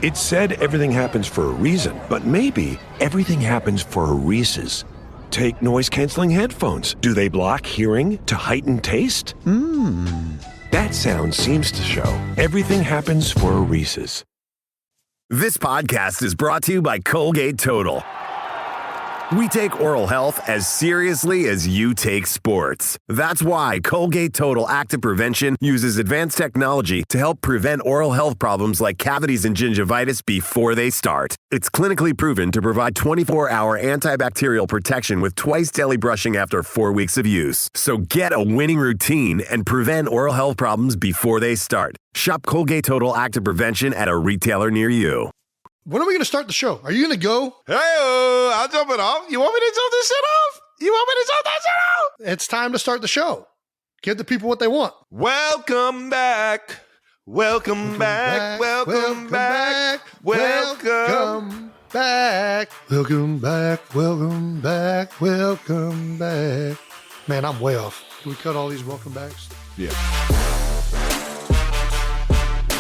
It said everything happens for a reason, but maybe everything happens for a Reese's. Take noise-canceling headphones. Do they block hearing to heighten taste? That sound seems to show everything happens for a Reese's. This podcast is brought to you by Colgate Total. We take oral health as seriously as you take sports. That's why Colgate Total Active Prevention uses advanced technology to help prevent oral health problems like cavities and gingivitis before they start. It's clinically proven to provide 24-hour antibacterial protection with twice daily brushing after 4 weeks of use. So get a winning routine and prevent oral health problems before they start. Shop Colgate Total Active Prevention at a retailer near you. When are we going to start the show? Are you going to go? Hey, I'll jump it off. You want me to jump this shit off? It's time to start the show. Give the people what they want. Welcome back. Welcome back. Welcome back. Welcome back. Welcome back. Welcome back. Welcome back. Man, I'm way off. Can we cut all these welcome backs? Yeah.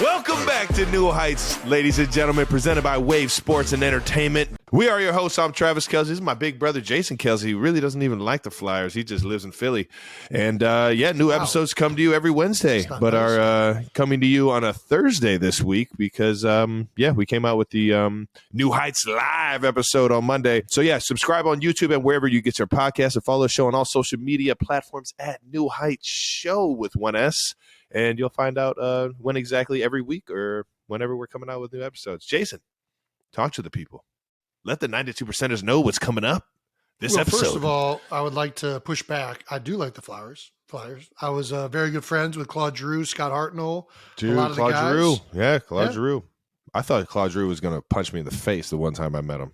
Welcome back to New Heights, ladies and gentlemen, presented by Wave Sports and Entertainment. We are your hosts. I'm Travis Kelsey. This is my big brother, Jason Kelsey. He really doesn't even like the Flyers. He just lives in Philly. And, new episodes come to you every Wednesday, but are coming to you on a Thursday this week because, we came out with the New Heights Live episode on Monday. So, subscribe on YouTube and wherever you get your podcasts and follow the show on all social media platforms at New Heights Show with 1S. And you'll find out when exactly every week or whenever we're coming out with new episodes. Jason, talk to the people. Let the 92%ers know what's coming up this episode. First of all, I would like to push back. I do like the Flyers. I was very good friends with Claude Giroux, Scott Hartnell, a lot of the guys. Giroux. Yeah, Claude Giroux. I thought Claude Giroux was going to punch me in the face the one time I met him.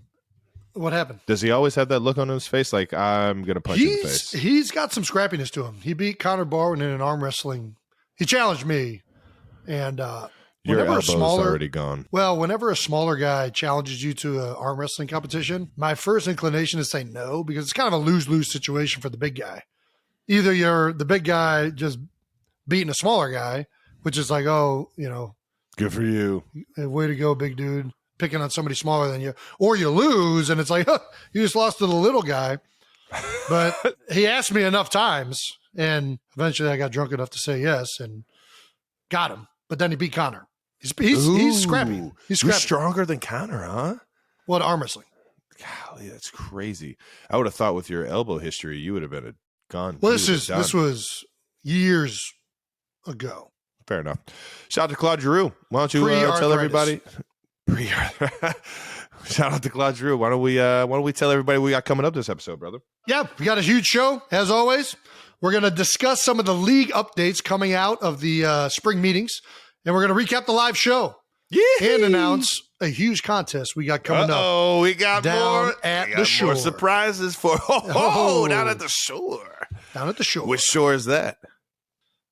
What happened? Does he always have that look on his face like, I'm going to punch you in the face? He's got some scrappiness to him. He beat Connor Barwin in an arm wrestling. He challenged me, and your elbow's already gone. Well, whenever a smaller guy challenges you to an arm wrestling competition, my first inclination is to say no because it's kind of a lose-lose situation for the big guy. Either you're the big guy just beating a smaller guy, which is like, good for you. Way to go, big dude, picking on somebody smaller than you. Or you lose, and it's like, you just lost to the little guy. But he asked me enough times. And eventually I got drunk enough to say yes and got him. But then he beat Connor. He's scrappy. He's scrappy. You're stronger than Connor, huh? What, arm wrestling? Golly, that's crazy. I would have thought with your elbow history, you would have been gone. Well, this was years ago. Fair enough. Shout out to Claude Giroux. Why don't you tell everybody? Shout out to Claude Giroux. Why don't we tell everybody what we got coming up this episode, brother? Yeah, we got a huge show, as always. We're going to discuss some of the league updates coming out of the spring meetings, and we're going to recap the live show and announce a huge contest we got coming up. Oh, we got down more at the shore. More surprises for down at the shore. Down at the shore. Which shore is that?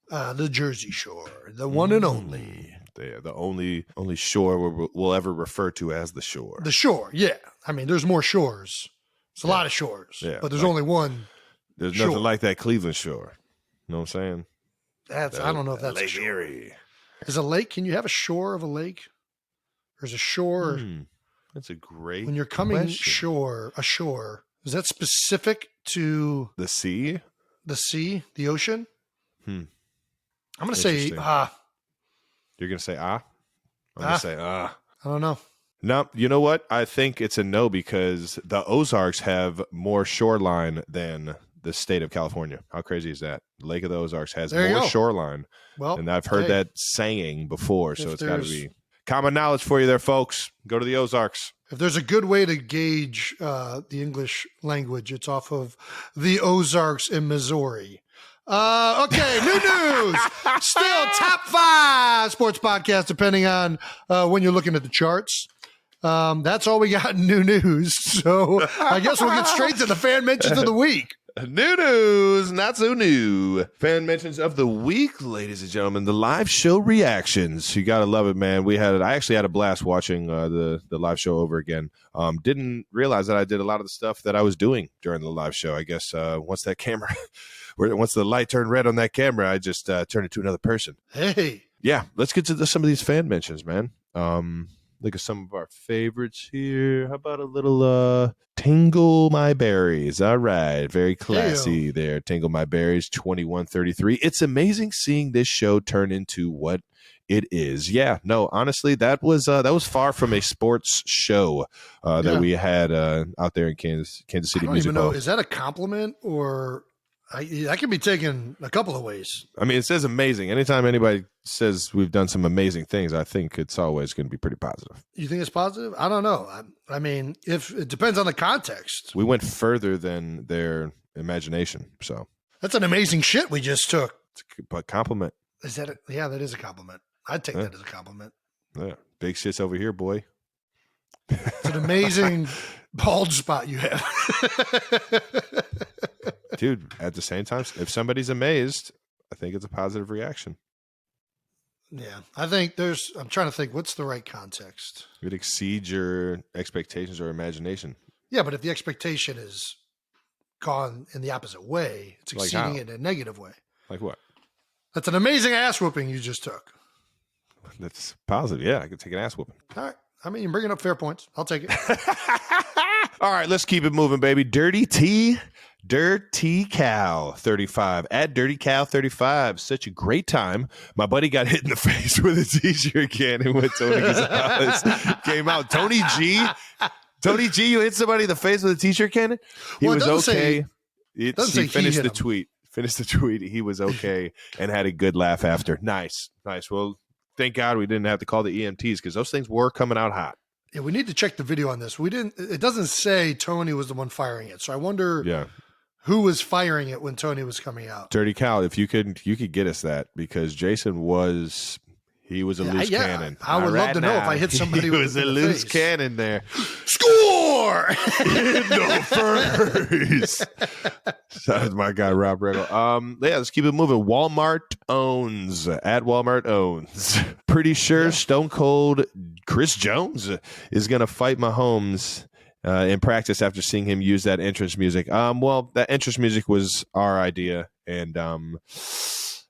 The Jersey Shore, the one and only. The only shore we'll ever refer to as the shore. The shore, yeah. I mean, there's more shores. It's a lot of shores, but there's only one. There's nothing like that Cleveland shore. You know what I'm saying? I don't know if that's Lake a shore. Erie. Is a lake? Can you have a shore of a lake? Or is a shore? That's a great when you're coming question. ashore, is that specific to the sea? The sea, the ocean? I'm going to say You're going to say I'm going to say I don't know. No, you know what? I think it's a no because the Ozarks have more shoreline than the state of California. How crazy is that? The Lake of the Ozarks has more shoreline. Well, and I've heard that saying before, so it's got to be common knowledge for you there, folks. Go to the Ozarks. If there's a good way to gauge the English language, it's off of the Ozarks in Missouri. Okay, new news. Still top 5 sports podcast, depending on when you're looking at the charts. That's all we got in new news. So I guess we'll get straight to the fan mentions of the week. New news, not so new. Fan mentions of the week, ladies and gentlemen. The live show reactions. You gotta love it, man. I actually had a blast watching the live show over again. Didn't realize that I did a lot of the stuff that I was doing during the live show. I guess once that camera, once the light turned red on that camera, I just turned into another person. Hey. Yeah, let's get to some of these fan mentions, man. look at some of our favorites here. How about a little Tingle My Berries? All right. Very classy there. Tingle My Berries, 2133. It's amazing seeing this show turn into what it is. Yeah, no, honestly, that was far from a sports show that we had out there in Kansas City. I don't even know. Is that a compliment or that can be taken a couple of ways? I mean, it says amazing. Anytime anybody says we've done some amazing things, I think it's always going to be pretty positive. You think it's positive? I don't know. I mean, if it depends on the context. We went further than their imagination. So that's an amazing shit we just took. But compliment. Is that yeah, that is a compliment. I'd take that as a compliment. Yeah. Big shit's over here, boy. It's an amazing bald spot you have. Dude, at the same time, if somebody's amazed, I think it's a positive reaction. Yeah. I think I'm trying to think, what's the right context? It exceeds your expectations or imagination. Yeah, but if the expectation is gone in the opposite way, it's exceeding it in a negative way. Like what? That's an amazing ass whooping you just took. That's positive. Yeah, I could take an ass whooping. All right. I mean, you're bringing up fair points. I'll take it. All right, let's keep it moving, baby. Dirty Cow 35 at Dirty Cow 35. Such a great time. My buddy got hit in the face with a t-shirt cannon when Tony Gonzalez came out. Tony G, you hit somebody in the face with a t-shirt cannon? He was okay. He finished the tweet. He was okay and had a good laugh after. Nice. Well, thank God we didn't have to call the EMTs because those things were coming out hot. Yeah, we need to check the video on this. It doesn't say Tony was the one firing it. So I wonder who was firing it when Tony was coming out. Dirty Cow, if you could get us that because Jason was a loose cannon. I would love to know if I hit somebody with a loose cannon there. Score! In the face. That was my guy, Rob Regal. Let's keep it moving. Walmart owns. Pretty sure Stone Cold Chris Jones is going to fight Mahomes in practice after seeing him use that entrance music. Well, that entrance music was our idea, and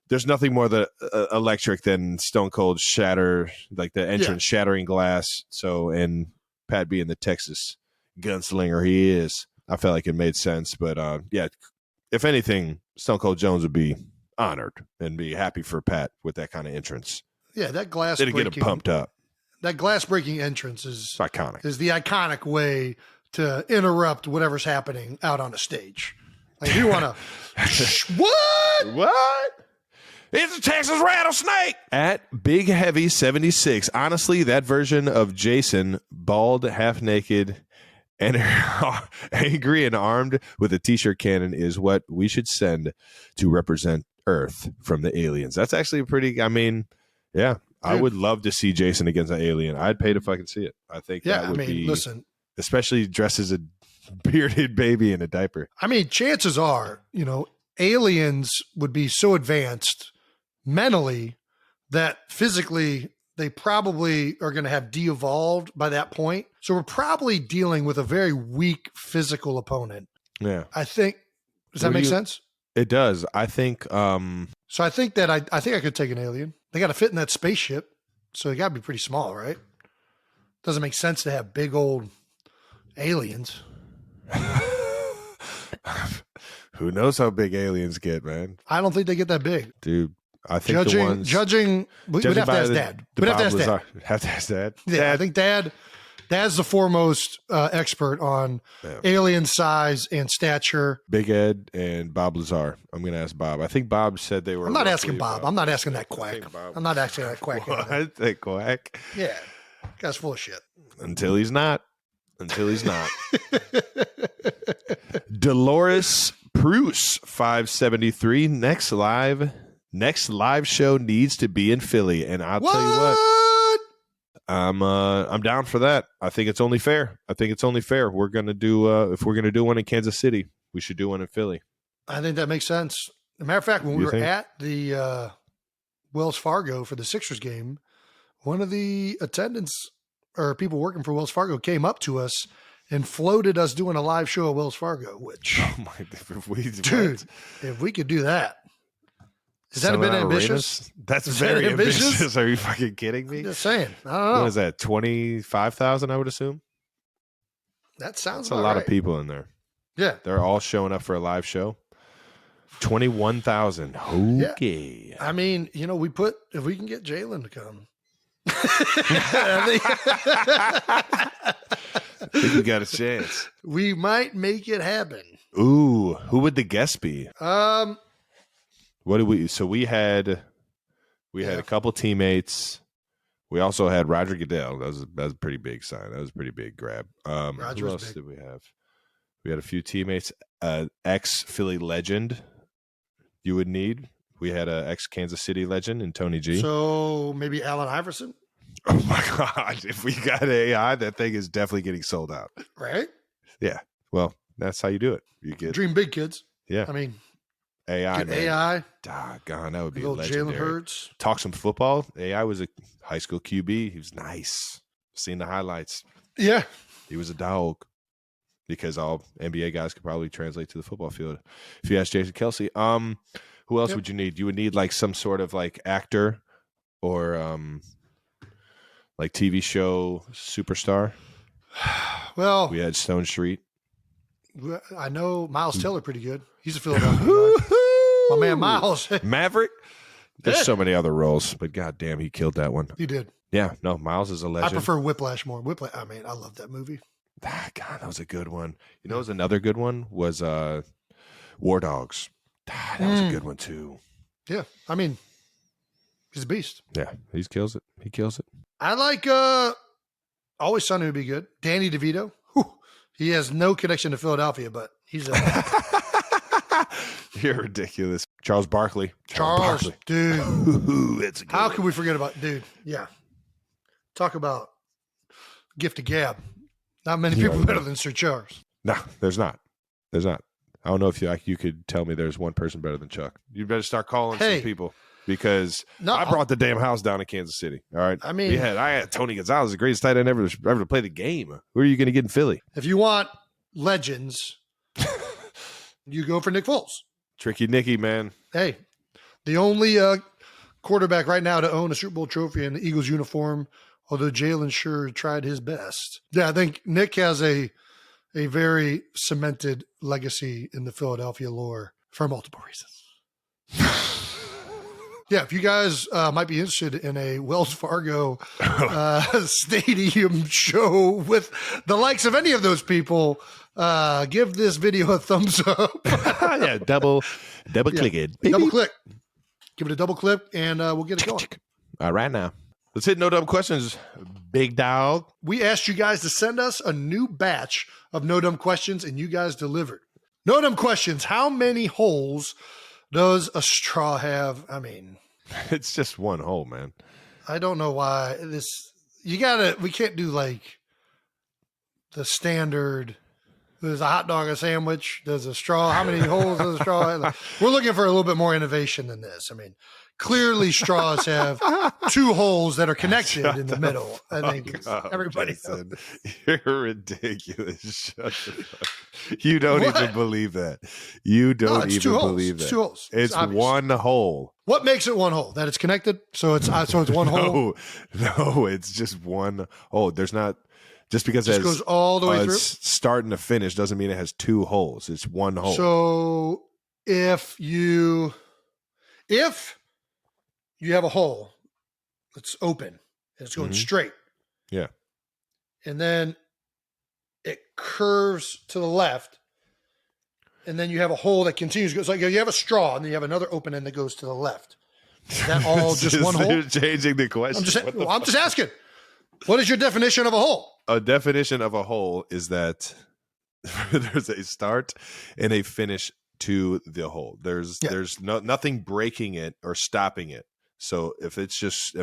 there's nothing more electric than Stone Cold shatter, like the entrance shattering glass. So, and Pat being the Texas gunslinger he is, I felt like it made sense. But if anything, Stone Cold Jones would be honored and be happy for Pat with that kind of entrance. Yeah, that glass breaking, get him pumped up. That glass breaking entrance is iconic. Is the iconic way to interrupt whatever's happening out on the stage. Like you want to what? It's a Texas rattlesnake at Big Heavy 76. Honestly, that version of Jason, bald, half naked, and angry and armed with a t-shirt cannon is what we should send to represent Earth from the aliens. That's actually I would love to see Jason against an alien. I'd pay to fucking see it. I think that would be, listen, especially dressed as a bearded baby in a diaper. I mean, chances are, aliens would be so advanced mentally that physically they probably are going to have de-evolved by that point. So we're probably dealing with a very weak physical opponent. Yeah. I think, does that make sense? It does. I think, so I think that I think I could take an alien. They got to fit in that spaceship. So they got to be pretty small, right? Doesn't make sense to have big old aliens. Who knows how big aliens get, man? I don't think they get that big. Dude, I think judging we'd have to ask Dad. We'd have to ask Dad. Have to ask Dad? Yeah, Dad. I think Dad's the foremost expert on alien size and stature. Big Ed and Bob Lazar. I'm going to ask Bob. I think Bob said they were. I'm not asking Bob. I'm not asking that quack. I'm not asking that quack. What? That quack? Yeah. Guy's full of shit. Until he's not. Dolores Pruce, 573. Next live show needs to be in Philly, and I'll tell you what. I'm down for that. I think it's only fair. We're gonna do if we're gonna do one in Kansas City, we should do one in Philly. I think that makes sense. As a matter of fact, when we were at the Wells Fargo for the Sixers game, one of the attendants or people working for Wells Fargo came up to us and floated us doing a live show at Wells Fargo. Which, if we if we could do that, Is that a bit ambitious? Arenas? That's Is very that ambitious? ambitious. Are you fucking kidding me? I'm just saying. I don't know. What is that? 25,000, I would assume. That sounds That's a lot of people in there. Yeah. They're all showing up for a live show. 21,000. Okay. I mean, if we can get Jalen to come. I think we got a chance. We might make it happen. Ooh, who would the guest be? What did we? So we had a couple teammates. We also had Roger Goodell. That was a pretty big sign. That was a pretty big grab. Who else did we have? We had a few teammates. Ex-Philly legend you would need. We had an ex-Kansas City legend in Tony G. So maybe Allen Iverson? Oh, my God. If we got AI, that thing is definitely getting sold out. Right? Yeah. Well, that's how you do it. You get Dream big, kids. Yeah. I mean, AI. get AI. Doggone, that would be legendary. legendary. Jalen Hurts. Talk some football. AI was a high school QB. He was nice. Seen the highlights. Yeah. He was a dog. Because all NBA guys could probably translate to the football field. If you ask Jason Kelsey, who else would you need? You would need like some sort of like actor or like TV show superstar. Well, we had Stone Street. I know Miles Teller pretty good. He's a Philadelphia guy. My man Miles. Maverick. There's so many other roles, but goddamn, he killed that one. He did. Yeah, no, Miles is a legend. I prefer Whiplash more. Whiplash. I mean, I love that movie. God, that was a good one. You know, another good one was War Dogs. That was a good one too. Yeah, I mean, he's a beast. Yeah, he kills it. He kills it. I like Always Sunny would be good. Danny DeVito. Whew. He has no connection to Philadelphia, but he's a You're ridiculous. Charles Barkley. Charles, dude. Ooh, it's a good How one. can we forget about dude? Yeah. Talk about gift of gab. Not many people better than Sir Charles. No, there's not. There's not. I don't know if you could tell me there's one person better than Chuck. You better start calling some people because I brought the damn house down to Kansas City. All right. I mean, I had Tony Gonzalez, the greatest tight end ever to play the game. Who are you going to get in Philly? If you want legends, you go for Nick Foles. Tricky Nicky, man. Hey, the only quarterback right now to own a Super Bowl trophy in the Eagles uniform, although Jalen sure tried his best. Yeah, I think Nick has a very cemented legacy in the Philadelphia lore for multiple reasons. Yeah, if you guys might be interested in a Wells Fargo stadium show with the likes of any of those people, give this video a thumbs up. Yeah, double click it. Double click. Give it a double click, and we'll get it going. All right, now. Let's hit no dumb questions, big dog. We asked you guys to send us a new batch of no dumb questions, and you guys delivered. No dumb questions. How many holes does a straw have? I mean, it's just one hole, man. I don't know why we can't do like the standard. There's a hot dog, a sandwich. There's a straw. How many holes does a straw have? We're looking for a little bit more innovation than this. I mean, clearly straws have two holes that are connected in the middle. I think everybody Jason, you're ridiculous. Shut the fuck. You don't even believe that. You don't even believe that. It's two holes. It's one hole. What makes it one hole? That it's connected? So it's one hole? No, it's just one hole. There's not just because it goes all the way through. Start to finish doesn't mean it has two holes. It's one hole. So if you have a hole that's open and it's going straight. Yeah. And then it curves to the left. And then you have a hole that continues. It's like you have a straw and then you have another open end that goes to the left. Is that all just one hole? You're changing the question. I'm just asking. What is your definition of a hole? A definition of a hole is that there's a start and a finish to the hole. There's nothing breaking it or stopping it. So if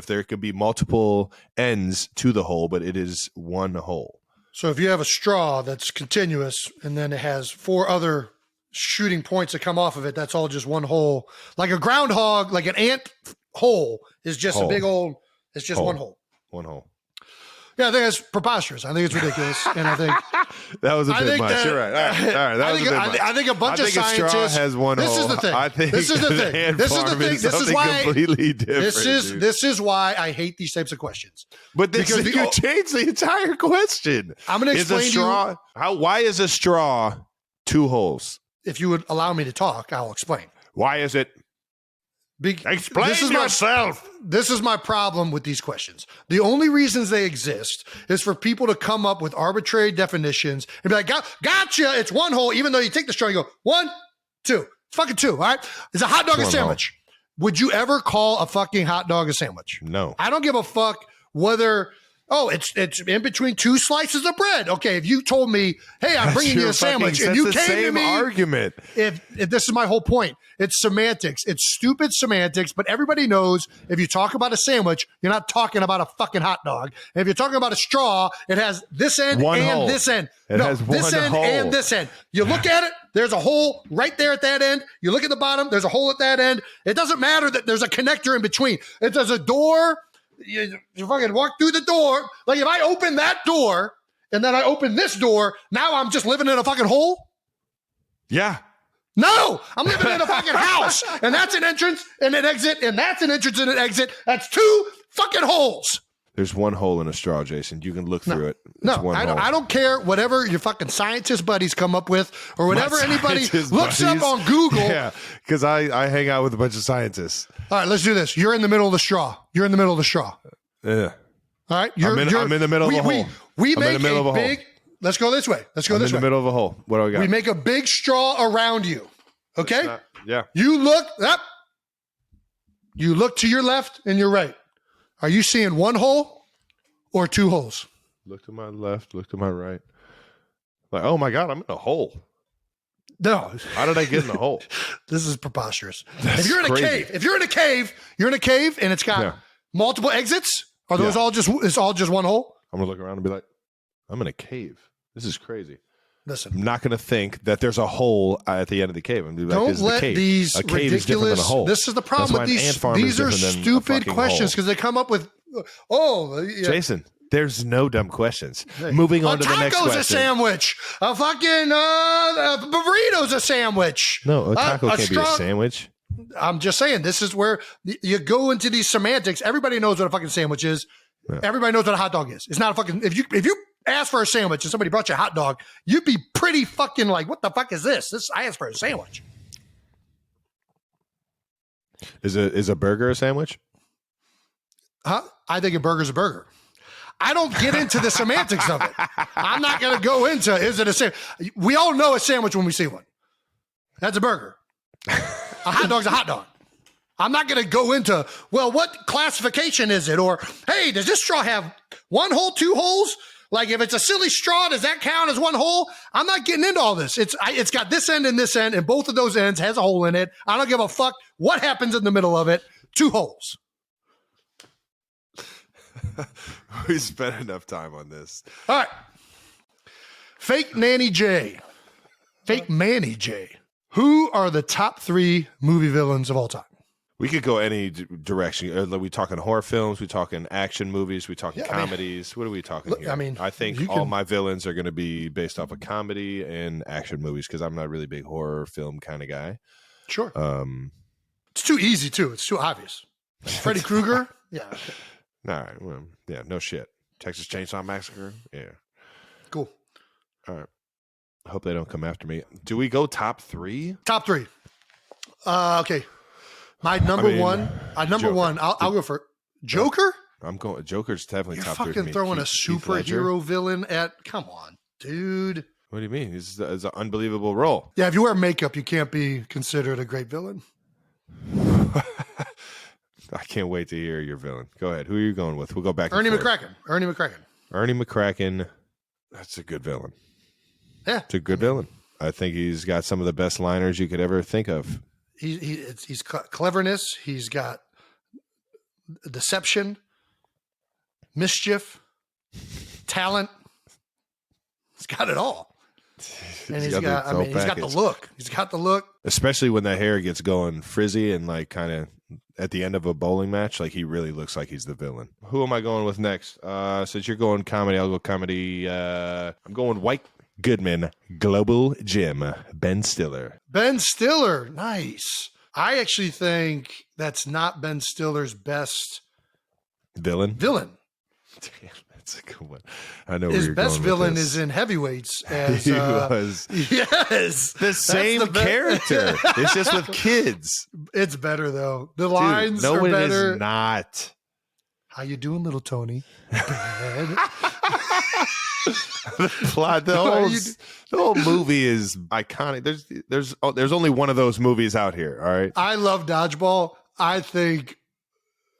there could be multiple ends to the hole, but it is one hole. So if you have a straw that's continuous and then it has four other shooting points that come off of it, that's all just one hole. Like a groundhog, like an ant hole is just a big old, it's just one hole. One hole. Yeah, I think it's preposterous. I think it's ridiculous, and I think that was a bit much. You're right. All right. That was a bit much. I think a bunch of scientists. A straw has one hole. This is the thing. I think this is the thing. This is the thing. This is why completely different. This is why I hate these types of questions. But you changed the entire question. I'm going to explain to you. Why is a straw 2 holes? If you would allow me to talk, I'll explain. Why is it? Explain yourself. This is my problem with these questions. The only reasons they exist is for people to come up with arbitrary definitions and be like, gotcha, it's 1 hole, even though you take the straw, you go 1, 2. It's fucking 2, all right? Is a hot dog a sandwich? Would you ever call a fucking hot dog a sandwich? No. I don't give a fuck whether... Oh, it's in between 2 slices of bread. Okay, if you told me, hey, I'm bringing you a sandwich, and you came to me, argument. If this is my whole point, it's semantics. It's stupid semantics, but everybody knows if you talk about a sandwich, you're not talking about a fucking hot dog. And if you're talking about a straw, it has this end and this end. It has this end and this end. You look at it, there's a hole right there at that end. You look at the bottom, there's a hole at that end. It doesn't matter that there's a connector in between. If there's a door. You fucking walk through the door. Like if I open that door and then I open this door, now I'm just living in a fucking hole? Yeah. No, I'm living in a fucking house. And that's an entrance and an exit. And that's an entrance and an exit. That's 2 fucking holes. There's 1 hole in a straw, Jason. You can look through it. I don't care whatever your fucking scientist buddies come up with or whatever anybody looks up on Google. Yeah, because I hang out with a bunch of scientists. All right, let's do this. You're in the middle of the straw. You're in the middle of the straw. Yeah. All right. I'm in the middle of a hole. We make a big. Let's go this way. I'm in the middle of a hole. What do I got? We make a big straw around you. Okay. Yeah. You look up. You look to your left and your right. Are you seeing 1 hole or 2 holes? Look to my left. Look to my right. Like, oh my God, I'm in a hole. No. How did I get in the hole? This is preposterous. If you're in a cave, you're in a cave and it's got multiple exits. Are those it's all just 1 hole? I'm going to look around and be like, I'm in a cave. This is crazy. Listen. I'm not going to think that there's a hole at the end of the cave. I'm be like, don't let these a cave ridiculous. Is different than a hole. This is the problem with these. These are stupid questions because they come up with, Jason, there's no dumb questions. Moving on to the next question. A taco's a sandwich. A fucking burrito's a sandwich. No, a taco can't be a sandwich. I'm just saying, this is where you go into these semantics. Everybody knows what a fucking sandwich is. Yeah. Everybody knows what a hot dog is. It's not a fucking, if you ask for a sandwich and somebody brought you a hot dog, you'd be pretty fucking like, what the fuck is this? I asked for a sandwich. Is a burger a sandwich? Huh? I think a burger's a burger. I don't get into the semantics of it. I'm not going to go into, is it a sandwich? We all know a sandwich when we see one. That's a burger. A hot dog's a hot dog. I'm not going to go into, well, what classification is it? Or, hey, does this straw have 1 hole, 2 holes? Like if it's a silly straw, does that count as 1 hole? I'm not getting into all this. It's got this end and this end, and both of those ends has a hole in it. I don't give a fuck what happens in the middle of it. 2 holes. We spent enough time on this. All right. Fake Nanny J. Fake Manny J. Who are the top 3 movie villains of all time? We could go any direction. Are we talking horror films? We talking action movies? We talking comedies? What are we talking here? I think all my villains are going to be based off of comedy and action movies because I'm not a really big horror film kind of guy. Sure. It's too easy, too. It's too obvious. Freddy Krueger? Yeah. All right. Well, yeah, no shit. Texas Chainsaw Massacre? Yeah. Cool. All right. I hope they don't come after me. Do we go top 3? Top 3. Okay. My number one. I'll go for Joker. I'm going. Joker's definitely You're top 3. You're fucking throwing a superhero villain at. Come on, dude. What do you mean? It's an unbelievable role. Yeah, if you wear makeup, you can't be considered a great villain. I can't wait to hear your villain. Go ahead. Who are you going with? We'll go back. Ernie McCracken. Ernie McCracken. That's a good villain. Yeah, it's a good villain. I think he's got some of the best liners you could ever think of. He's cleverness. He's got deception, mischief, talent. He's got it all. And he's got the look. He's got the look. Especially when the hair gets going frizzy and like kind of at the end of a bowling match, like he really looks like he's the villain. Who am I going with next? Since you're going comedy, I'll go comedy. I'm going White Goodman, Global Gym, Ben Stiller. Ben Stiller, nice. I actually think that's not Ben Stiller's best villain. Damn, that's a good one. I know his best villain is in Heavyweights. As, he was. Yes, the same character. It's just with kids. It's better though. The lines are better. It is not. How you doing, little Tony? The plot, the whole movie is iconic. There's only one of those movies out here. All right. I love Dodgeball. I think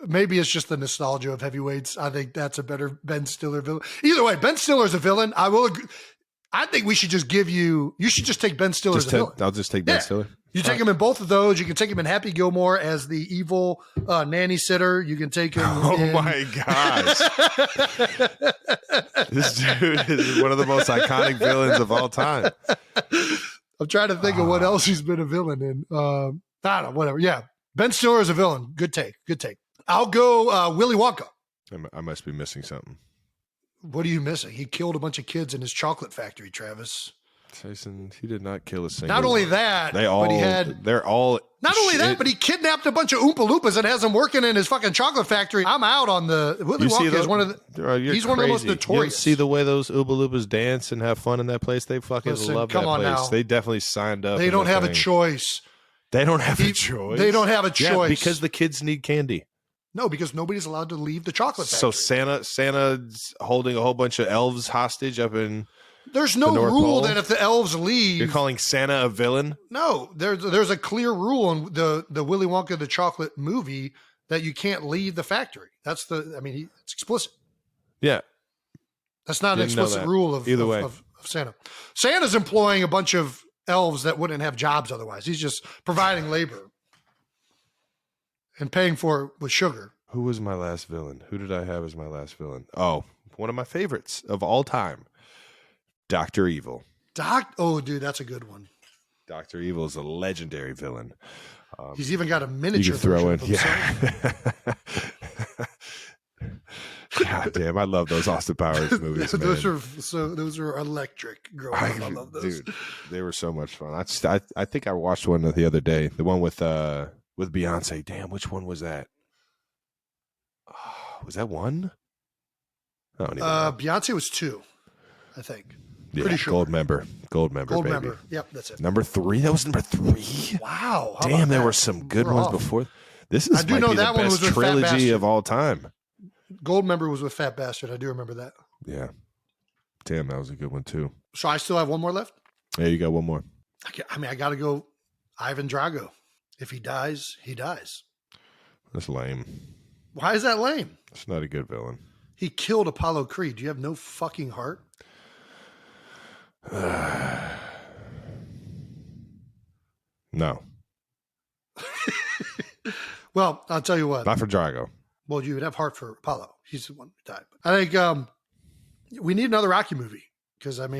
maybe it's just the nostalgia of Heavyweights. I think that's a better Ben Stiller villain. Either way, Ben Stiller's a villain. I will agree. I think we should just you should just take Ben Stiller as a villain. I'll just take Ben Stiller. You take him in both of those. You can take him in Happy Gilmore as the evil nanny sitter. You can take him my gosh. This dude is one of the most iconic villains of all time. I'm trying to think of what else he's been a villain in. I don't know, whatever. Yeah. Ben Stiller is a villain. Good take. I'll go Willy Wonka. I must be missing something. What are you missing? He killed a bunch of kids in his chocolate factory, Travis. Jason, he did not kill a single Not only that, but he kidnapped a bunch of Oompa Loompas and has them working in his fucking chocolate factory. I'm out on the Willy Wonka is one of the he's one of the most notorious. You see the way those Oompa Loompas dance and have fun in that place? They fucking love that place. Now. They definitely signed up. They don't have a choice. They don't have a choice. They don't have a choice. Yeah, because the kids need candy. No, because nobody's allowed to leave the chocolate factory. So Santa's holding a whole bunch of elves hostage up in There's no rule that if the elves leave, you're calling Santa a villain. No, there's a clear rule in the Willy Wonka the Chocolate movie that you can't leave the factory. It's explicit. Yeah, that's not an explicit rule of Santa. Santa's employing a bunch of elves that wouldn't have jobs otherwise. He's just providing labor and paying for it with sugar. Who was my last villain? Who did I have as my last villain? Oh, one of my favorites of all time. Dr. Evil. Oh, dude, that's a good one. Dr. Evil is a legendary villain. He's even got a miniature version of himself. God damn, I love those Austin Powers movies. Those are electric. I love those. Dude, they were so much fun. I think I watched one the other day. The one with Beyonce. Damn, which one was that? Was that one? I don't even know. Beyonce was 2, I think. Yeah, Pretty sure. Gold member. Baby. Yep, that's it. Number 3. That was number 3. Wow. Damn, there were some good ones before. This is might be the best trilogy of all time. Gold member was with Fat Bastard. I do remember that. Yeah. Damn, that was a good one too. So I still have one more left? Yeah, you got one more. I got to go Ivan Drago. If he dies, he dies. That's lame. Why is that lame? It's not a good villain. He killed Apollo Creed. Do you have no fucking heart? No. Well, I'll tell you what. Not for Drago. Well, you would have heart for Apollo. He's the one who died. I think we need another Rocky movie because shut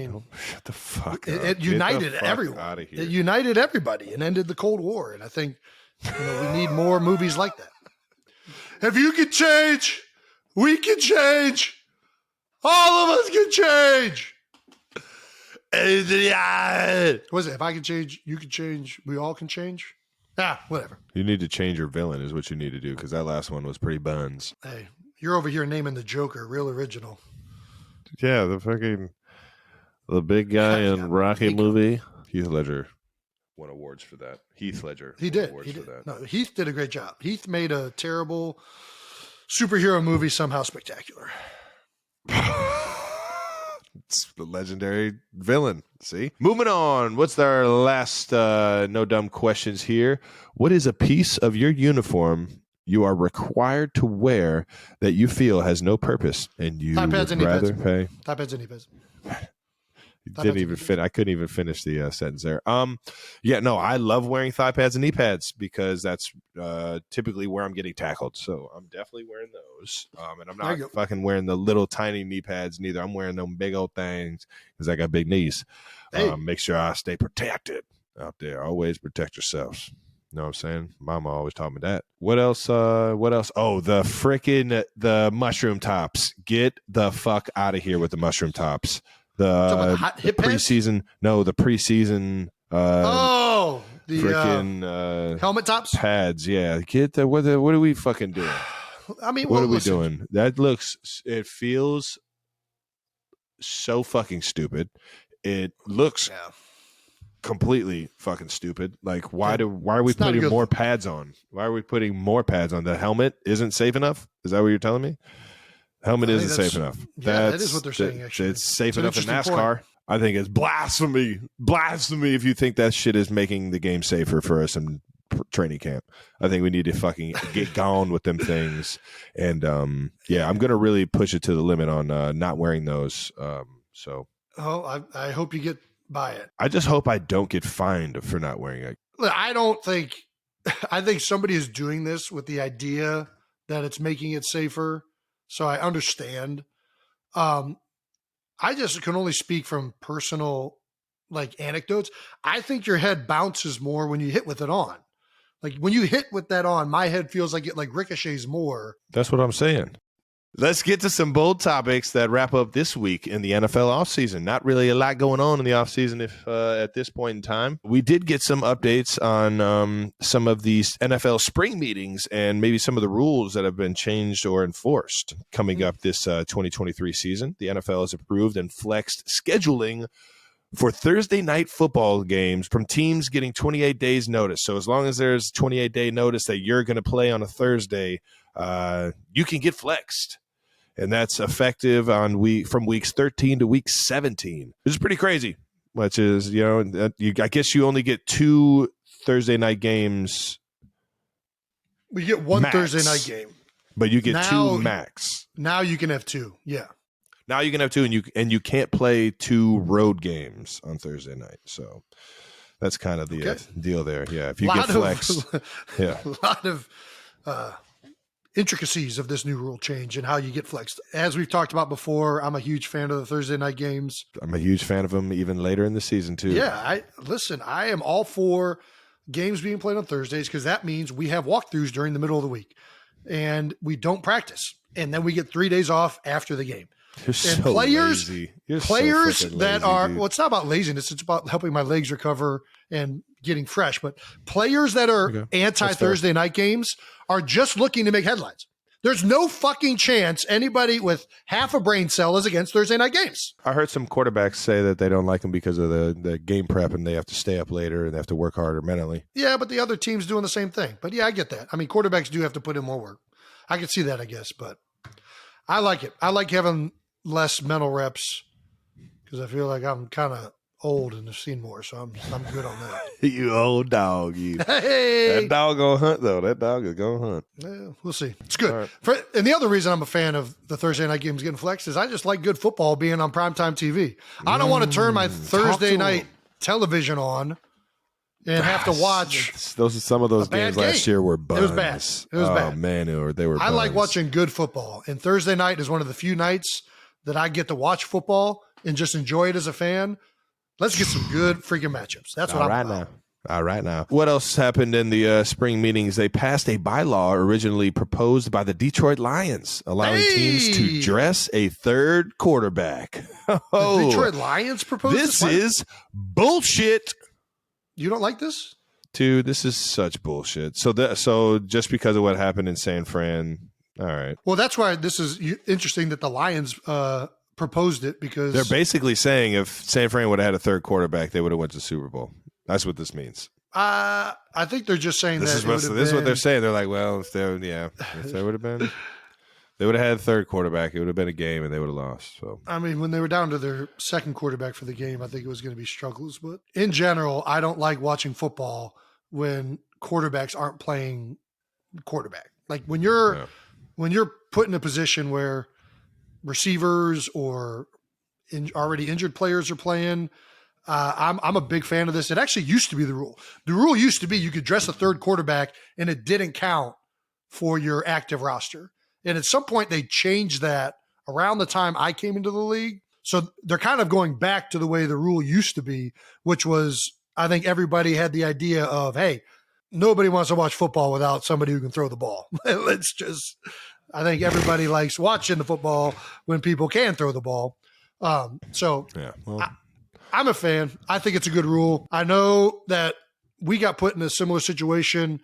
the fuck up. It united everyone. It united everybody and ended the Cold War. And I think we need more movies like that. If you can change, we can change. All of us can change. Was it? If I can change, you can change. We all can change. Whatever. You need to change your villain is what you need to do because that last one was pretty buns. Hey, you're over here naming the Joker, real original. Yeah, the big guy in Rocky movie. Heath Ledger won awards for that. Heath Ledger. He did. No, Heath did a great job. Heath made a terrible superhero movie somehow spectacular. It's the legendary villain. See? Moving on. What's our last no dumb questions here? What is a piece of your uniform you are required to wear that you feel has no purpose and you would rather pay? Top heads and knee pads. Didn't even fit. I couldn't even finish the sentence there. Yeah, no, I love wearing thigh pads and knee pads because that's typically where I'm getting tackled. So I'm definitely wearing those. And I'm not fucking wearing the little tiny knee pads neither. I'm wearing them big old things because I got big knees. Hey. Make sure I stay protected out there. Always protect yourselves. You know what I'm saying? Mama always taught me that. What else? Oh, the mushroom tops. Get the fuck out of here with the mushroom tops. The preseason. No, the preseason. The freaking helmet tops pads. Yeah, get the what are we fucking doing? I mean, what are we doing? It feels so fucking stupid. It looks completely fucking stupid. Like, why are we putting more pads on? Why are we putting more pads on? The helmet isn't safe enough? Is that what you're telling me? Helmet isn't safe enough. Yeah, that is what they're saying, actually. It's safe enough in NASCAR. Point. I think it's blasphemy. Blasphemy if you think that shit is making the game safer for us in training camp. I think we need to fucking get gone with them things. And, I'm going to really push it to the limit on not wearing those. I hope you get by it. I just hope I don't get fined for not wearing it. I think somebody is doing this with the idea that it's making it safer. So I understand. I just can only speak from personal anecdotes. I think your head bounces more when you hit with it on. Like when you hit with that on, my head feels like it ricochets more. That's what I'm saying. Let's get to some bold topics that wrap up this week in the NFL offseason. Not really a lot going on in the offseason at this point in time. We did get some updates on some of these NFL spring meetings and maybe some of the rules that have been changed or enforced coming up this 2023 season. The NFL has approved and flexed scheduling for Thursday night football games from teams getting 28 days notice. So as long as there's 28-day notice that you're going to play on a Thursday, you can get flexed. And that's effective on from weeks 13 to week 17. This is pretty crazy, which is, I guess you only get 2 Thursday night games. We get one max. Thursday night game. But you get 2 max. Now you can have 2. Yeah. Now you can have 2, and you can't play 2 road games on Thursday night. So that's kind of the deal there. Yeah. If you get flexed. A lot of intricacies of this new rule change and how you get flexed. As we've talked about before, I'm a huge fan of the Thursday night games. I'm a huge fan of them even later in the season too. Yeah, I am all for games being played on Thursdays because that means we have walkthroughs during the middle of the week and we don't practice. And then we get 3 days off after the game. You're so lazy. You're players so that lazy, are, dude. well, it's not about laziness. It's about helping my legs recover and getting fresh. But players that are anti-Thursday night games are just looking to make headlines. There's no fucking chance anybody with half a brain cell is against Thursday night games. I heard some quarterbacks say that they don't like them because of the game prep and they have to stay up later and they have to work harder mentally. Yeah, but the other team's doing the same thing. But yeah, I get that. I mean, quarterbacks do have to put in more work. I can see that, I guess. But I like it. I like having less mental reps because I feel like I'm kind of old and have seen more, so I'm good on that. You old dog, you. Hey, that dog gonna hunt though. That dog is gonna hunt. Yeah, we'll see. It's good. Right. And the other reason I'm a fan of the Thursday night games getting flexed is I just like good football being on primetime TV. I don't want to turn my Thursday night television on and have to watch. Some of those games last year were buns. It was bad. It was bad. Oh man, they were. I like watching good football, and Thursday night is one of the few nights that I get to watch football and just enjoy it as a fan. Let's get some good freaking matchups. That's what I'm about. All right now. What else happened in the spring meetings? They passed a bylaw originally proposed by the Detroit Lions, allowing teams to dress a third quarterback. The Detroit Lions proposed this? This is bullshit. You don't like this? Dude, this is such bullshit. So just because of what happened in San Fran, all right. Well, that's why this is interesting that the Lions proposed it because they're basically saying if San Fran would have had a third quarterback, they would have went to the Super Bowl. That's what this means. I think they're just saying this is what they're saying. They're like, well, if they would have been, they would have had a third quarterback. It would have been a game, and they would have lost. So I mean, when they were down to their second quarterback for the game, I think it was going to be struggles. But in general, I don't like watching football when quarterbacks aren't playing quarterback. Like when you're put in a position where receivers or already injured players are playing. I'm a big fan of this. It actually used to be the rule. The rule used to be you could dress a third quarterback and it didn't count for your active roster. And at some point they changed that around the time I came into the league. So they're kind of going back to the way the rule used to be, which was, I think everybody had the idea of, hey, nobody wants to watch football without somebody who can throw the ball. I think everybody likes watching the football when people can throw the ball. I'm a fan. I think it's a good rule. I know that we got put in a similar situation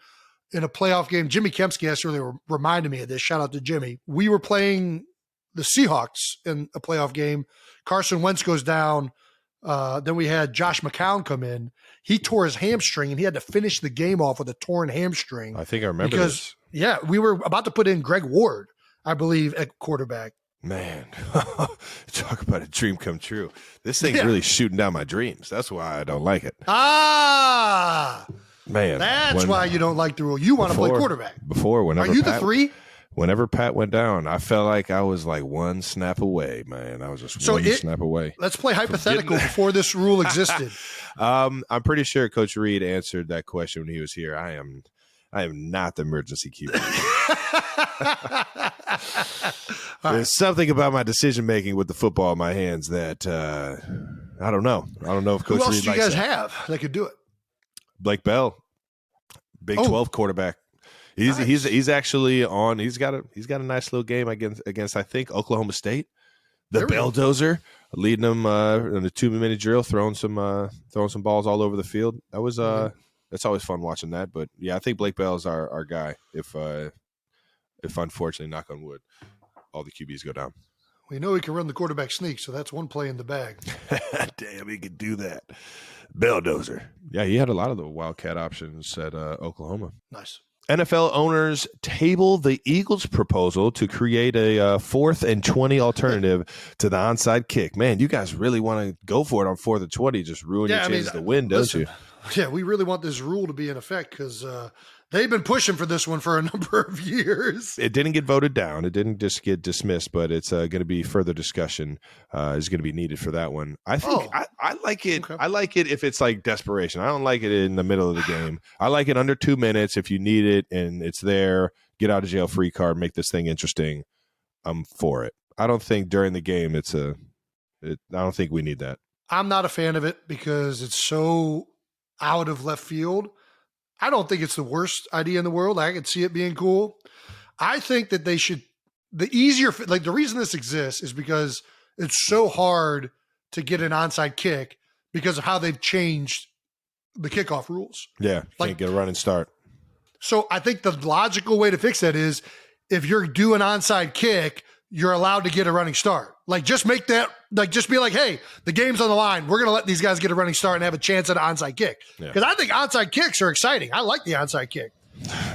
in a playoff game. Jimmy Kempsky actually reminded me of this. Shout out to Jimmy. We were playing the Seahawks in a playoff game. Carson Wentz goes down. Then we had Josh McCown come in. He tore his hamstring, and he had to finish the game off with a torn hamstring. I think I remember this. Yeah, we were about to put in Greg Ward, I believe, at quarterback. Man, talk about a dream come true. This thing's really shooting down my dreams. That's why I don't like it. Man, that's why you don't like the rule. You want to play quarterback. Whenever are you the 3? Whenever Pat went down, I felt like I was like one snap away, man. I was just one snap away. Let's play hypothetical before this rule existed. I'm pretty sure Coach Reed answered that question when he was here. I am not the emergency QB. There's something about my decision making with the football in my hands that I don't know. I don't know if Coach Reed likes Who else do you guys have that could do it? Blake Bell, Big 12 quarterback. He's actually on. He's got a nice little game against I think Oklahoma State. The Belldozer leading them in a 2-minute drill, throwing some balls all over the field. That was that's always fun watching that. But yeah, I think Blake Bell is our guy. If unfortunately, knock on wood, all the QBs go down. We know he can run the quarterback sneak, so that's one play in the bag. Damn, he could do that. Belldozer. Yeah, he had a lot of the Wildcat options at Oklahoma. Nice. NFL owners table the Eagles' proposal to create a 4th and 20 alternative to the onside kick. Man, you guys really want to go for it on 4th and 20, just ruin your chances to win, don't you? Yeah, we really want this rule to be in effect because they've been pushing for this one for a number of years. It didn't get voted down. It didn't just get dismissed, but it's going to be further discussion is going to be needed for that one. I think I like it. Okay. I like it if it's like desperation. I don't like it in the middle of the game. I like it under 2 minutes if you need it and it's there. Get out of jail free card. Make this thing interesting. I'm for it. I don't think during the game I don't think we need that. I'm not a fan of it because it's so out of left field. I don't think it's the worst idea in the world. I could see it being cool. I think that they should, the reason this exists is because it's so hard to get an onside kick because of how they've changed the kickoff rules. Yeah, can't get a running start. So I think the logical way to fix that is if you're doing onside kick, you're allowed to get a running start. Just make that, just be like, hey, the game's on the line. We're going to let these guys get a running start and have a chance at an onside kick. Because I think onside kicks are exciting. I like the onside kick.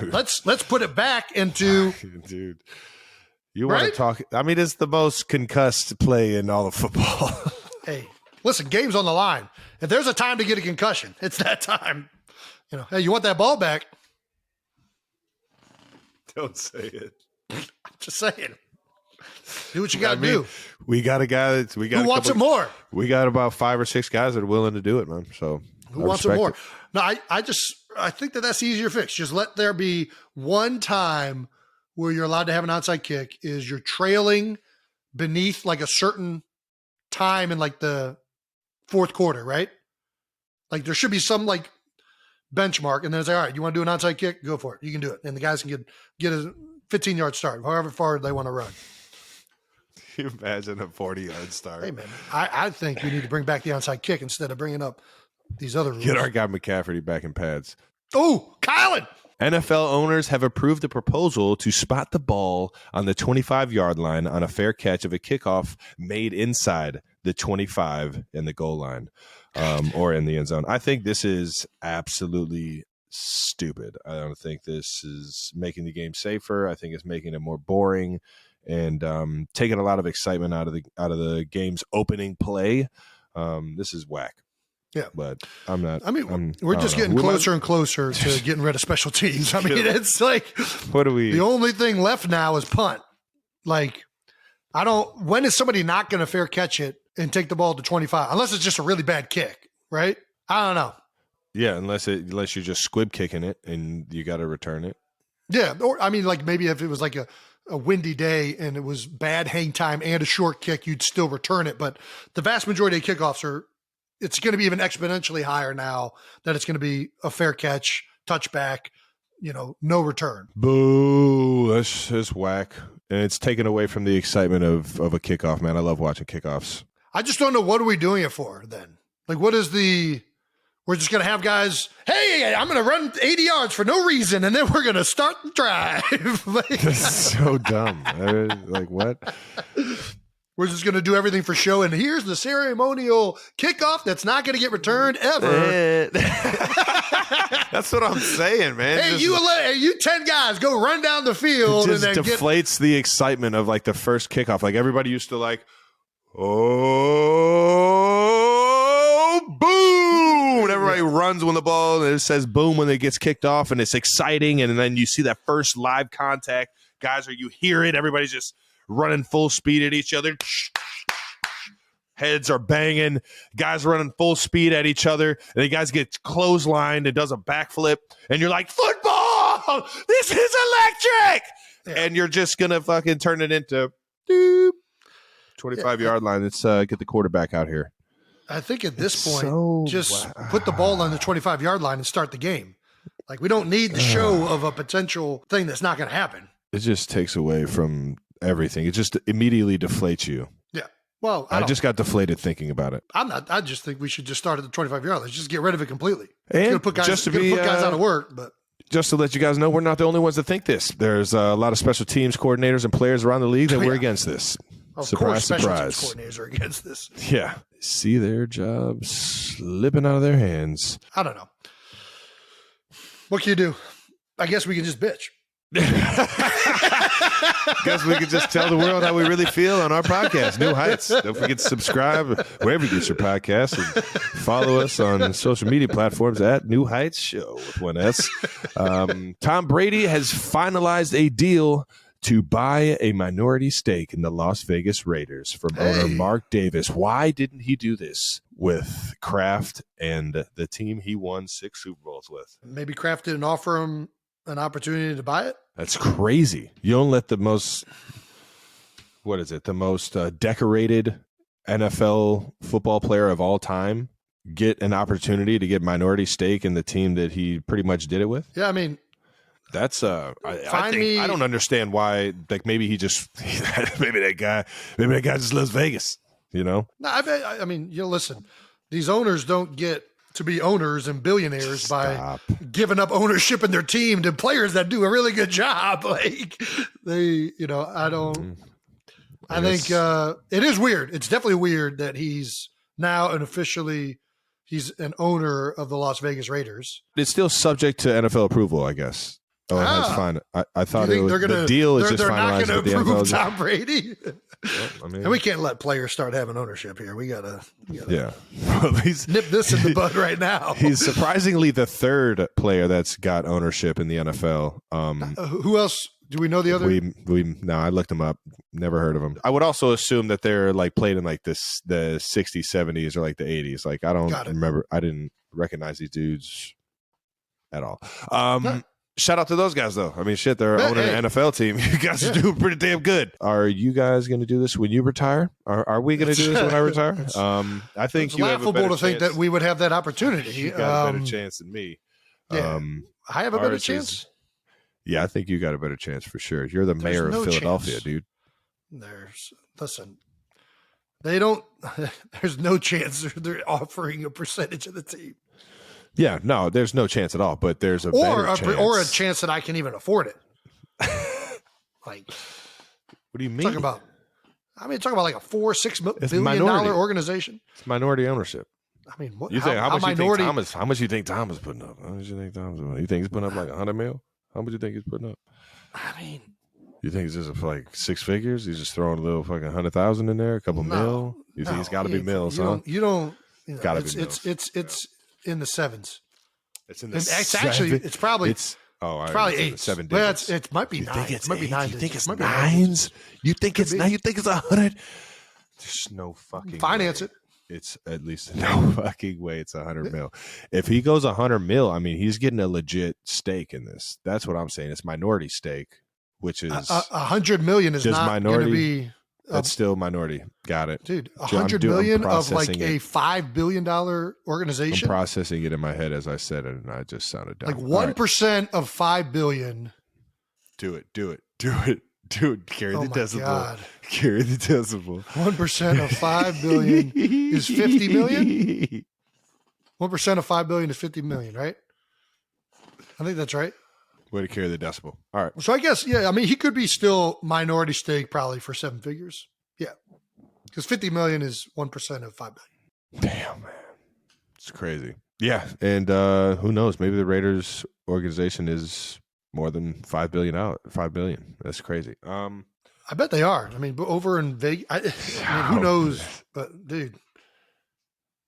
Let's put it back into. Dude, you want to talk? I mean, it's the most concussed play in all of football. Hey, listen, game's on the line. If there's a time to get a concussion, it's that time. Hey, you want that ball back? Don't say it. I'm just saying. Do what you got to do. We got a guy who wants it more. We got about 5 or 6 guys that are willing to do it, man. So who wants it more? No, I think that's the easier fix. Just let there be one time where you're allowed to have an onside kick is you're trailing beneath a certain time in the 4th quarter, right? There should be some benchmark, and then it's all right, you want to do an onside kick? Go for it. You can do it. And the guys can get a 15-yard start, however far they want to run. Can you imagine a 40-yard start? Hey, man, I think we need to bring back the onside kick instead of bringing up these other rules. Get our guy McCafferty back in pads. Oh, Kylan! NFL owners have approved a proposal to spot the ball on the 25-yard line on a fair catch of a kickoff made inside the 25 and the goal line or in the end zone. I think this is absolutely stupid. I don't think this is making the game safer. I think it's making it more boring and taking a lot of excitement out of the game's opening play. This is whack. Yeah, but I'm not. I mean, we're just getting closer and closer to getting rid of special teams. I mean, it's what do we? The only thing left now is punt. When is somebody not going to fair catch it and take the ball to 25, unless it's just a really bad kick, right? I don't know. Yeah, unless you're just squib kicking it and you got to return it. Yeah, or I mean, like maybe if it was like a windy day and it was bad hang time and a short kick, you'd still return it. But the vast majority of kickoffs it's going to be even exponentially higher now that it's going to be a fair catch, touchback, no return. Boo! That's whack, and it's taken away from the excitement of a kickoff. Man, I love watching kickoffs. I just don't know, what are we doing it for then? Like, what is we're just going to have guys, hey, I'm going to run 80 yards for no reason, and then we're going to start the drive. That's so dumb. Like, what? We're just going to do everything for show, and here's the ceremonial kickoff that's not going to get returned ever. That's what I'm saying, man. Hey, you 10 guys, go run down the field. It just deflates the excitement of like the first kickoff. Like everybody used to like, oh, boom. And everybody runs when the ball, and it says boom when it gets kicked off, and it's exciting. And then you see that first live contact. Guys, you hear it. Everybody's just running full speed at each other. Heads are banging. Guys running full speed at each other. And the guys get clotheslined and does a backflip. And you're like, football! This is electric! Yeah. And you're just going to fucking turn it into 25-yard line. Let's get the quarterback out here. I think at this point, put the ball on the 25-yard line and start the game. Like, we don't need the show of a potential thing that's not going to happen. It just takes away from everything. It just immediately deflates you. Yeah. Well, I just got deflated thinking about it. I just think we should just start at the 25-yard. Let's just get rid of it completely. And put guys out of work. But just to let you guys know, we're not the only ones that think this. There's a lot of special teams coordinators and players around the league that we're against this. Of surprise, course, surprise. Special teams coordinators are against this. Yeah. See their jobs slipping out of their hands. I don't know. What can you do? I guess we can just bitch. Guess we could just tell the world how we really feel on our podcast, New Heights. Don't forget to subscribe wherever you get your podcast and follow us on social media platforms at New Heights Show with one S. Tom Brady has finalized a deal to buy a minority stake in the Las Vegas Raiders from owner Mark Davis. Why didn't he do this with Kraft and the team he won 6 Super Bowls with? Maybe Kraft didn't offer him an opportunity to buy it? That's crazy. You don't let the most decorated NFL football player of all time get an opportunity to get minority stake in the team that he pretty much did it with? Yeah, I mean, that's I don't understand why. Like maybe maybe that guy just loves Vegas. No, I mean, listen. These owners don't get to be owners and billionaires by giving up ownership in their team to players that do a really good job. Like I think it is weird. It's definitely weird that he's now he's an owner of the Las Vegas Raiders. It's still subject to NFL approval, I guess. Oh, that's fine. I thought the deal is just finalized with the NFL. They're not going to approve Tom Brady. Well, and we can't let players start having ownership here. We gotta nip this in the bud right now. He's surprisingly the third player that's got ownership in the NFL. Who else? Do we know the other? No, I looked them up. Never heard of them. I would also assume that they're like played in like the 60s, 70s, or like the 80s. Like I don't remember. I didn't recognize these dudes at all. Shout out to those guys, though. I mean, shit, they're owning an NFL team. You guys are doing pretty damn good. Are you guys going to do this when you retire? Are we going to do this when I retire? I think it's laughable to think that we would have that opportunity. You got a better chance than me. Yeah. I have a better chance. Yeah, I think you got a better chance for sure. You're the mayor of Philadelphia, dude. They don't. There's no chance they're offering a percentage of the team. Yeah, no, there's no chance at all. But there's a better chance. Or a chance that I can even afford it. Like, what do you mean? Talk about like a $4-6 billion organization. It's minority ownership. I mean, what? You think how much you think Tom is putting up? How much you think Tom's putting up? You think he's putting up like $100 million? How much you think he's putting up? I mean, you think it's just for like 6 figures? He's just throwing a little fucking 100,000 in there, a couple mil. You think it's got to be mils, huh? You don't. Gotta be mils. It's in the sevens. It's in the it's probably 8. $7 digits. It might be 9. It might be 9. You think it's nines? You think it's 9? You think it's 100? There's no fucking finance way. it. It's at least no fucking way it's 100 mil. If he goes 100 mil, I mean, he's getting a legit stake in this. That's what I'm saying. It's minority stake, which is $100 million is just not going to be. That's still minority. Got it, dude. $100 million of like a $5 billion I'm organization. processing it in my head as I said it, and I just sounded dumb. Like 1% of $5 billion. Do it. Dude, carry the decibel. God. Carry the decibel. 1% of $5 billion is $50 million. 1% of $5 billion is $50 million, right? I think that's right. Way to carry the decibel. All right. So I guess, yeah, I mean, he could be still minority stake probably for 7 figures. Yeah. Because $50 million is 1% of $5 billion. Damn, man. It's crazy. Yeah. And who knows? Maybe the Raiders organization is more than $5 billion. That's crazy. I bet they are. I mean, over in Vegas, I mean, who knows? But dude,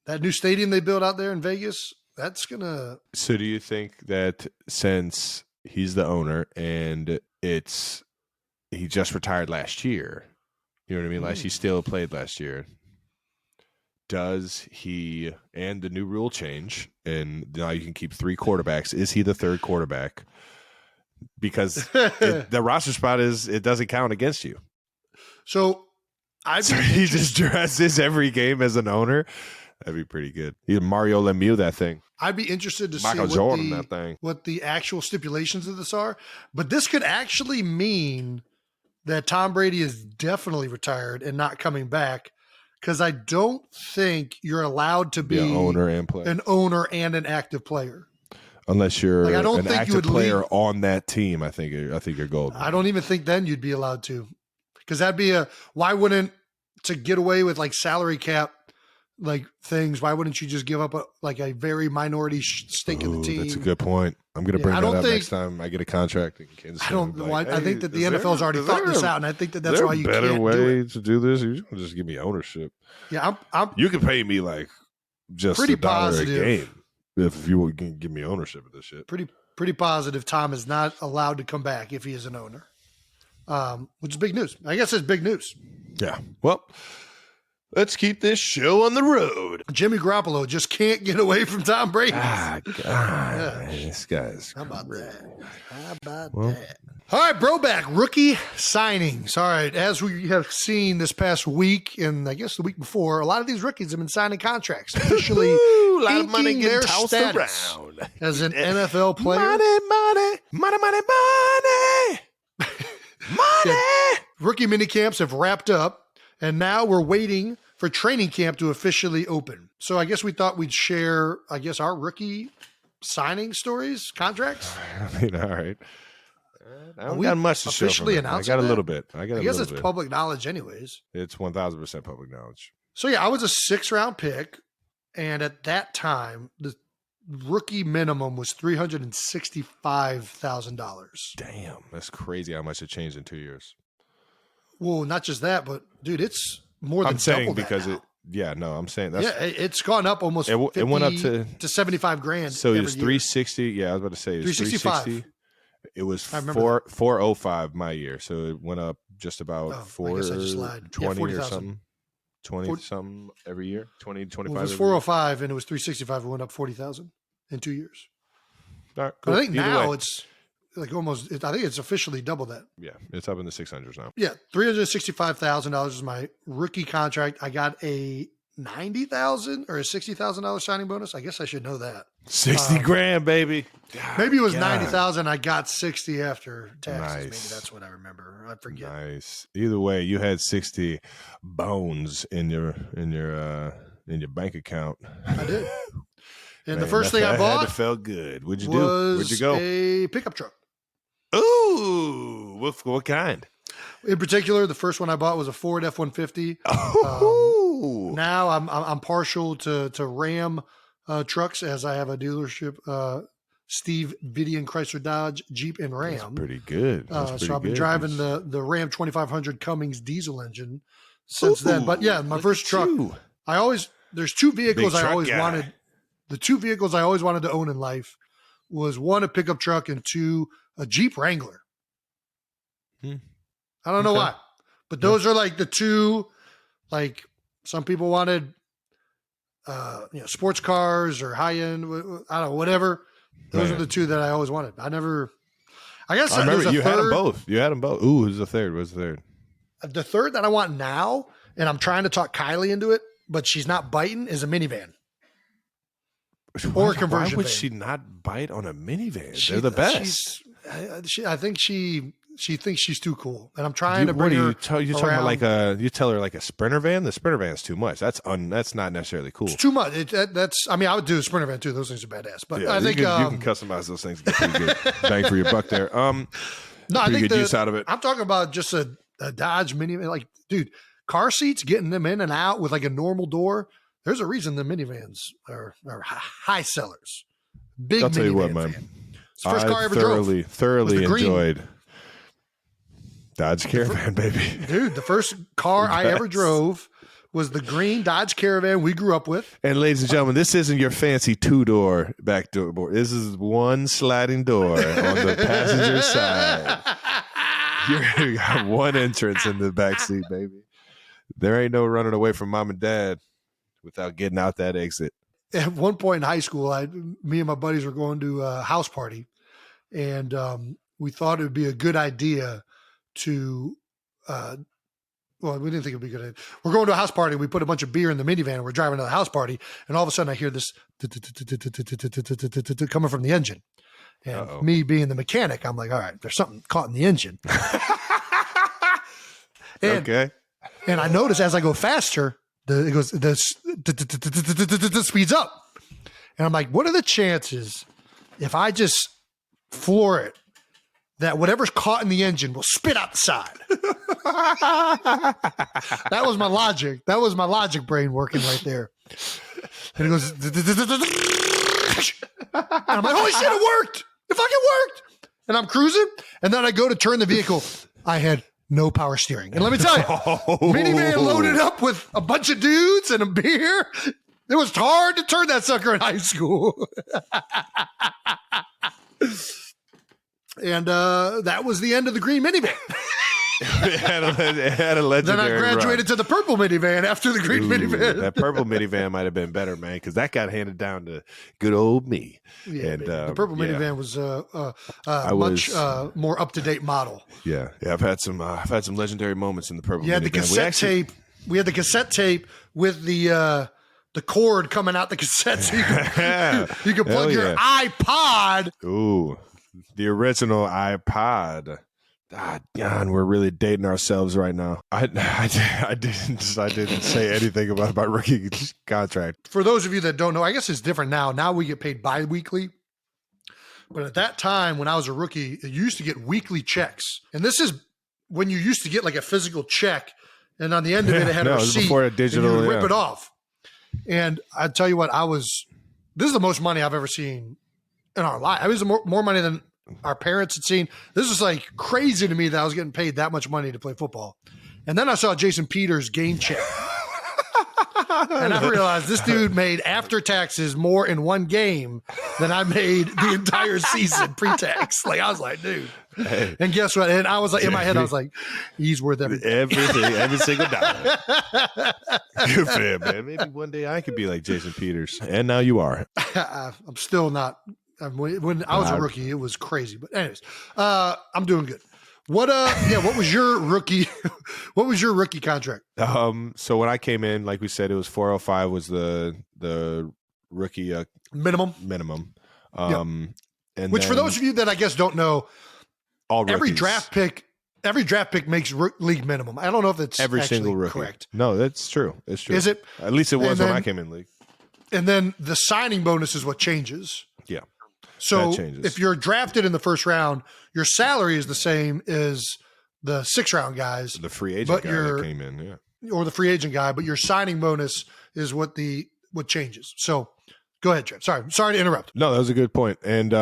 that new stadium they built out there in Vegas, that's gonna. So, do you think that since he's the owner and he just retired last year, you know what I mean? Like he still played last year. Does he and the new rule change and now you can keep 3 quarterbacks? Is he the 3rd quarterback? Because the roster spot it doesn't count against you. So he just dresses every game as an owner. That'd be pretty good. He'd Mario Lemieux that thing. I'd be interested to Michael see Jordan that thing. What the actual stipulations of this are. But this could actually mean that Tom Brady is definitely retired and not coming back, because I don't think you're allowed to be an owner and play. An owner and an active player. Unless you're I don't an think active player on that team, I think you're golden. I don't even think then you'd be allowed to, because that'd be why wouldn't, to get away with like salary cap like things, why wouldn't you just give up a very minority stake in the team? That's a good point. I'm going to bring that up next time I get a contract in Kansas City. I think that the NFL's already thought this out, and I think that's why you can't do it. Better way to do this? You just give me ownership. Yeah, you can pay me like just $1 a game. If you can give me ownership of this shit. Pretty positive Tom is not allowed to come back if he is an owner, which is big news. I guess it's big news. Yeah. Well, let's keep this show on the road. Jimmy Garoppolo just can't get away from Tom Brady. God, man, this guy's How about that? All right, Broback, rookie signings. All right, as we have seen this past week and I guess the week before, a lot of these rookies have been signing contracts, officially a lot of money getting tossed around as an NFL player. Money. Rookie minicamps have wrapped up, and now we're waiting for training camp to officially open. So I guess we thought we'd share, our rookie signing stories, contracts. I mean, all right. I don't got much to show. Officially announced. I got a little bit. I guess it's public knowledge, anyways. It's 1,000% public knowledge. So yeah, I was a 6th-round pick, and at that time, the rookie minimum was $365,000. Damn, that's crazy how much it changed in 2 years. Well, not just that, but dude, it's more than I'm saying double because that now. I'm saying that's it's gone up almost. It went up to $75,000. So it was 360. Yeah, I was about to say it was 360. It was 405 my year, so it went up just about 420 or something. 20 something every year. 20, 25. Well, it was 405 and it was 365. It went up 40,000 in 2 years. All right, cool. But I think now it's like almost. I think it's officially double that. Yeah, it's up in the 600s now. Yeah, $365,000 is my rookie contract. I got a $90,000 or a $60,000 signing bonus. I guess I should know that. 60 grand, baby. Maybe it was 90,000. I got 60 after taxes. Nice. Maybe that's what I remember. I forget. Nice. Either way, you had 60 bones in your bank account. I did. And the first thing I bought felt good. What'd you do? Where'd you go? A pickup truck. Ooh, what kind? In particular, the first one I bought was a Ford F-150. Now I'm partial to Ram trucks, as I have a dealership, Steve Vidian Chrysler Dodge Jeep and Ram. That's pretty good. So I've been driving the Ram 2500 Cummins diesel engine since then. But yeah, my first truck. There's 2 vehicles I always wanted. The 2 vehicles I always wanted to own in life was 1, a pickup truck, and 2, a Jeep Wrangler. I don't know why, but those are like the 2 Like some people wanted, sports cars or high end, I don't know, whatever. Those are the two that I always wanted. I guess I remember you had them third. both. You had them both. Ooh, who's the third? What's the third? The third that I want now, and I'm trying to talk Kylie into it, but she's not biting, is a minivan. Or a conversion Why would van. she not bite on a minivan? They're the best. I think she thinks she's too cool, and I'm trying to What bring are her. you talking about? Like you tell her like a Sprinter van? The Sprinter van's too much. That's not necessarily cool. It's too much. I would do a Sprinter van too. Those things are badass. But Yeah, I think you can customize those things. Get pretty good bang for your buck there. no, I think good use out of it. I'm talking about just a Dodge minivan. Like, dude, car seats, getting them in and out with like a normal door. There's a reason the minivans are high sellers. Big. I'll tell you what, minivan man. fan. It's the first car I ever drove. Thoroughly green. enjoyed Dodge Caravan, baby. Dude, the first car I ever drove was the green Dodge Caravan we grew up with. And ladies and gentlemen, this isn't your fancy 2-door back door. This is one sliding door on the passenger side. You got one entrance in the back seat, baby. There ain't no running away from mom and dad without getting out that exit. At one point in high school, me and my buddies were going to a house party, and we thought it would be a good idea to, we didn't think it would be a good idea. We're going to a house party. We put a bunch of beer in the minivan, and we're driving to the house party, and all of a sudden I hear this coming from the engine. And me being the mechanic, I'm like, all right, there's something caught in the engine. Okay. And I notice as I go faster, the speeds up. And I'm like, what are the chances if I just floor it that whatever's caught in the engine will spit out the side? That was my logic. That was my logic brain working right there. And it goes, and I'm like, holy shit, it worked. It fucking worked. And I'm cruising. And then I go to turn the vehicle. I had no power steering. And let me tell you, minivan loaded up with a bunch of dudes and a beer. It was hard to turn that sucker in high school. And that was the end of the green minivan. It had a legendary Then I graduated to the purple minivan after the green minivan. That purple minivan might have been better, man, because that got handed down to good old me. Yeah, and the purple minivan was much more up-to-date model. Yeah. I've had some legendary moments in the purple. You had minivan. the cassette tape. We had the cassette tape with the cord coming out the cassette, so you could plug your iPod. Ooh, the original iPod. God, we're really dating ourselves right now. I didn't say anything about my rookie contract. For those of you that don't know, I guess it's different now. Now we get paid bi-weekly. But at that time, when I was a rookie, you used to get weekly checks. And this is when you used to get like a physical check, and on the end of it had a receipt. Before a digital, and you would rip it off. And I tell you what, this is the most money I've ever seen in our life. It was more money than our parents had seen. This was like crazy to me that I was getting paid that much money to play football. And then I saw Jason Peters' game check. And I realized this dude made after taxes more in one game than I made the entire season pre-tax. Like, I was like, dude. Hey. And guess what? And I was like, in my head, I was like, he's worth every single dollar. Good for him, man. Maybe one day I could be like Jason Peters. And now you are. I'm still not. When I was a rookie, it was crazy. But anyways, I'm doing good. What was your rookie? What was your rookie contract? So when I came in, like we said, it was 405 was the rookie minimum. And which, for those of you that I guess don't know, every draft pick makes league minimum. I don't know if it's every single rookie. Correct. No, that's true. It's true. Is it? At least it was when I came in league. And then the signing bonus is what changes. Yeah. So if you're drafted in the first round, your salary is the same as the 6th-round guys. The free agent guy that came in, yeah. Or the free agent guy, but your signing bonus is what changes. So go ahead, Trev. Sorry to interrupt. No, that was a good point. And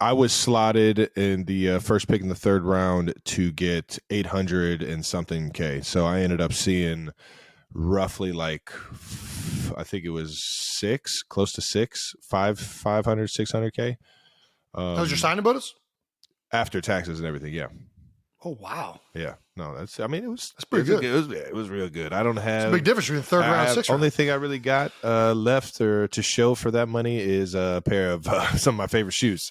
I was slotted in the first pick in the 3rd round to get 800 and something K. So I ended up seeing roughly like, I think it was 500, 600K. That was your signing bonus? After taxes and everything, yeah. Oh, wow. Yeah, no, that's. I mean, that's pretty good. It was real good. I don't have. It's a big difference between third round and sixth round. Only thing I really got left or to show for that money is a pair of some of my favorite shoes.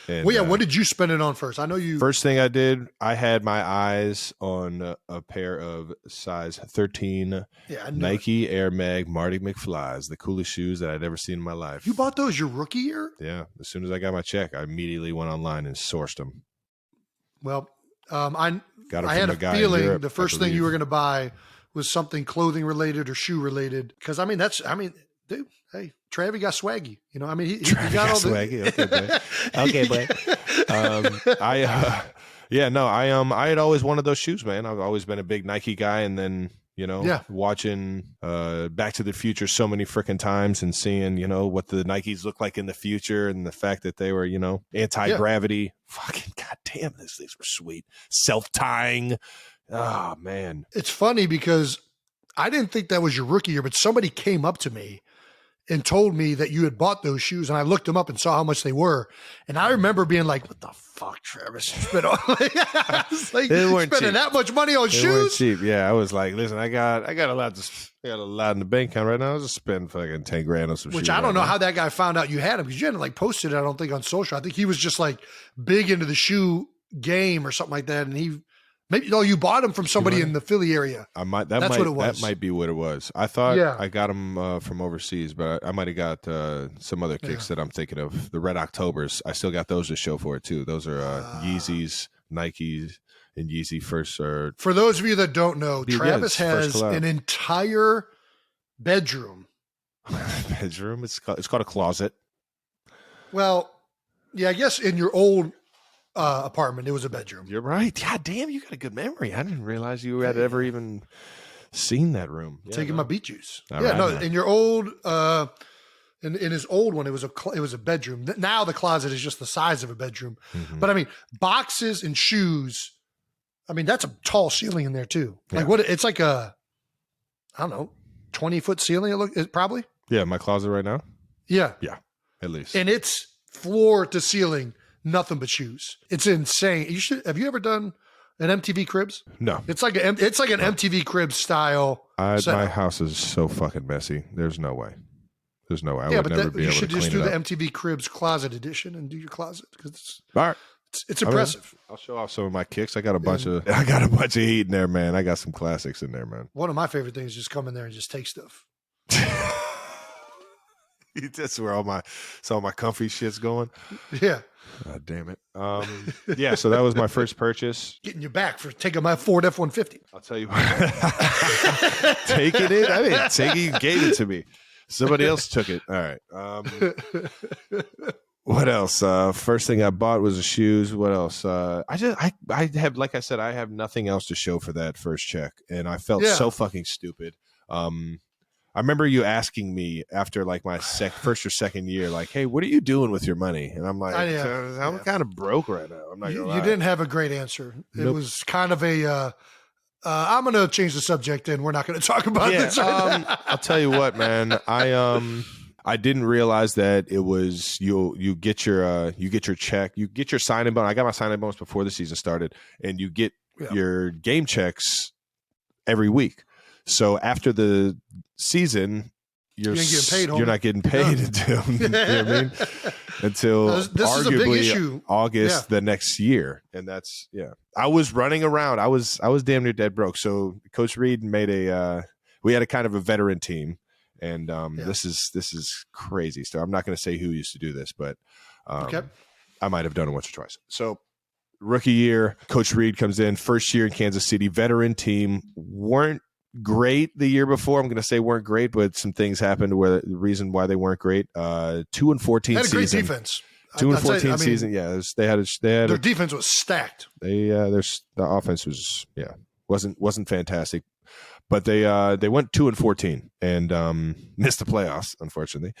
And, well, yeah, what did you spend it on first? I know you. First thing I did, I had my eyes on a pair of size 13 Nike Air Mag Marty McFlys, the coolest shoes that I'd ever seen in my life. You bought those your rookie year? Yeah. As soon as I got my check, I immediately went online and sourced them. Well, I had a feeling Europe, the first thing you were going to buy was something clothing related or shoe related. Because, dude, hey, Travis got swaggy. You know, I mean, he got all swaggy. Okay, boy. I had always wanted those shoes, man. I've always been a big Nike guy, and then watching Back to the Future so many freaking times and seeing what the Nikes look like in the future, and the fact that they were anti-gravity. Fucking goddamn, these things were sweet. Self-tying. Oh man, it's funny because I didn't think that was your rookie year, but somebody came up to me and told me that you had bought those shoes, and I looked them up and saw how much they were. And I remember being like, what the fuck, Travis? You spent spending that much money on shoes? They weren't cheap. Yeah, I was like, listen, I got a lot in the bank account right now. I'll just spend fucking 10 grand on some shoes. Which I don't know how that guy found out you had them, because you hadn't posted it, I don't think, on social. I think he was just big into the shoe game or something like that. And you bought them from somebody in the Philly area. What it was. That might be what it was. I thought I got them from overseas, but I might have got some other kicks that I'm thinking of. The Red Octobers, I still got those to show for it too. Those are Yeezys, Nikes, and Yeezy first. For those of you that don't know, Travis has an entire bedroom. Bedroom? It's called a closet. Well, yeah, I guess in your old apartment, it was a bedroom. You're right. God damn, you got a good memory. I didn't realize you had ever even seen that room. Taking my beet juice. In your old in his old one, it was a bedroom. Now the closet is just the size of a bedroom. Mm-hmm. But I mean, boxes and shoes. I mean, that's a tall ceiling in there too. Yeah. It's like a, I don't know, 20-foot ceiling. It probably. Yeah, my closet right now. Yeah, at least. And it's floor to ceiling. Nothing but shoes. It's insane. Have you ever done an MTV Cribs? No. It's like an MTV Cribs style. My house is so fucking messy. There's no way. I would never be able to clean it up. You should just do the MTV Cribs closet edition and do your closet, because all right. It's impressive. I'll show off some of my kicks. I got a bunch of heat in there, man. I got some classics in there, man. One of my favorite things is just come in there and just take stuff. That's where all my comfy shit's going. Yeah. God damn it. Yeah, so that was my first purchase. Getting you back for taking my Ford F-150. I'll tell you what. Taking it? I didn't take it. You gave it to me. Somebody else took it. All right. What else? First thing I bought was the shoes. What else? I have, like I said, I have nothing else to show for that first check, and I felt so fucking stupid. I remember you asking me after my first or second year, hey, what are you doing with your money? And I'm like, I'm kind of broke right now. I'm not gonna lie. You didn't have a great answer. It was kind of a, I'm going to change the subject and we're not going to talk about this right now. I'll tell you what, man. I didn't realize that it was you get your check, you get your signing bonus. I got my signing bonus before the season started, and you get your game checks every week. So after the season, you're not getting paid until until this arguably is a big issue. August the next year, and that's I was running around. I was damn near dead broke. So Coach Reed made we had a kind of a veteran team, and this is crazy stuff. I'm not going to say who used to do this, but I might have done it once or twice. So rookie year, Coach Reed comes in, first year in Kansas City, veteran team, weren't great the year before. I'm going to say weren't great, but some things happened where the reason why they weren't great. 2-14 had a great season. Defense. 2-14 season. Yeah, they had their defense was stacked. The offense was wasn't fantastic, But they went 2-14 and missed the playoffs, unfortunately.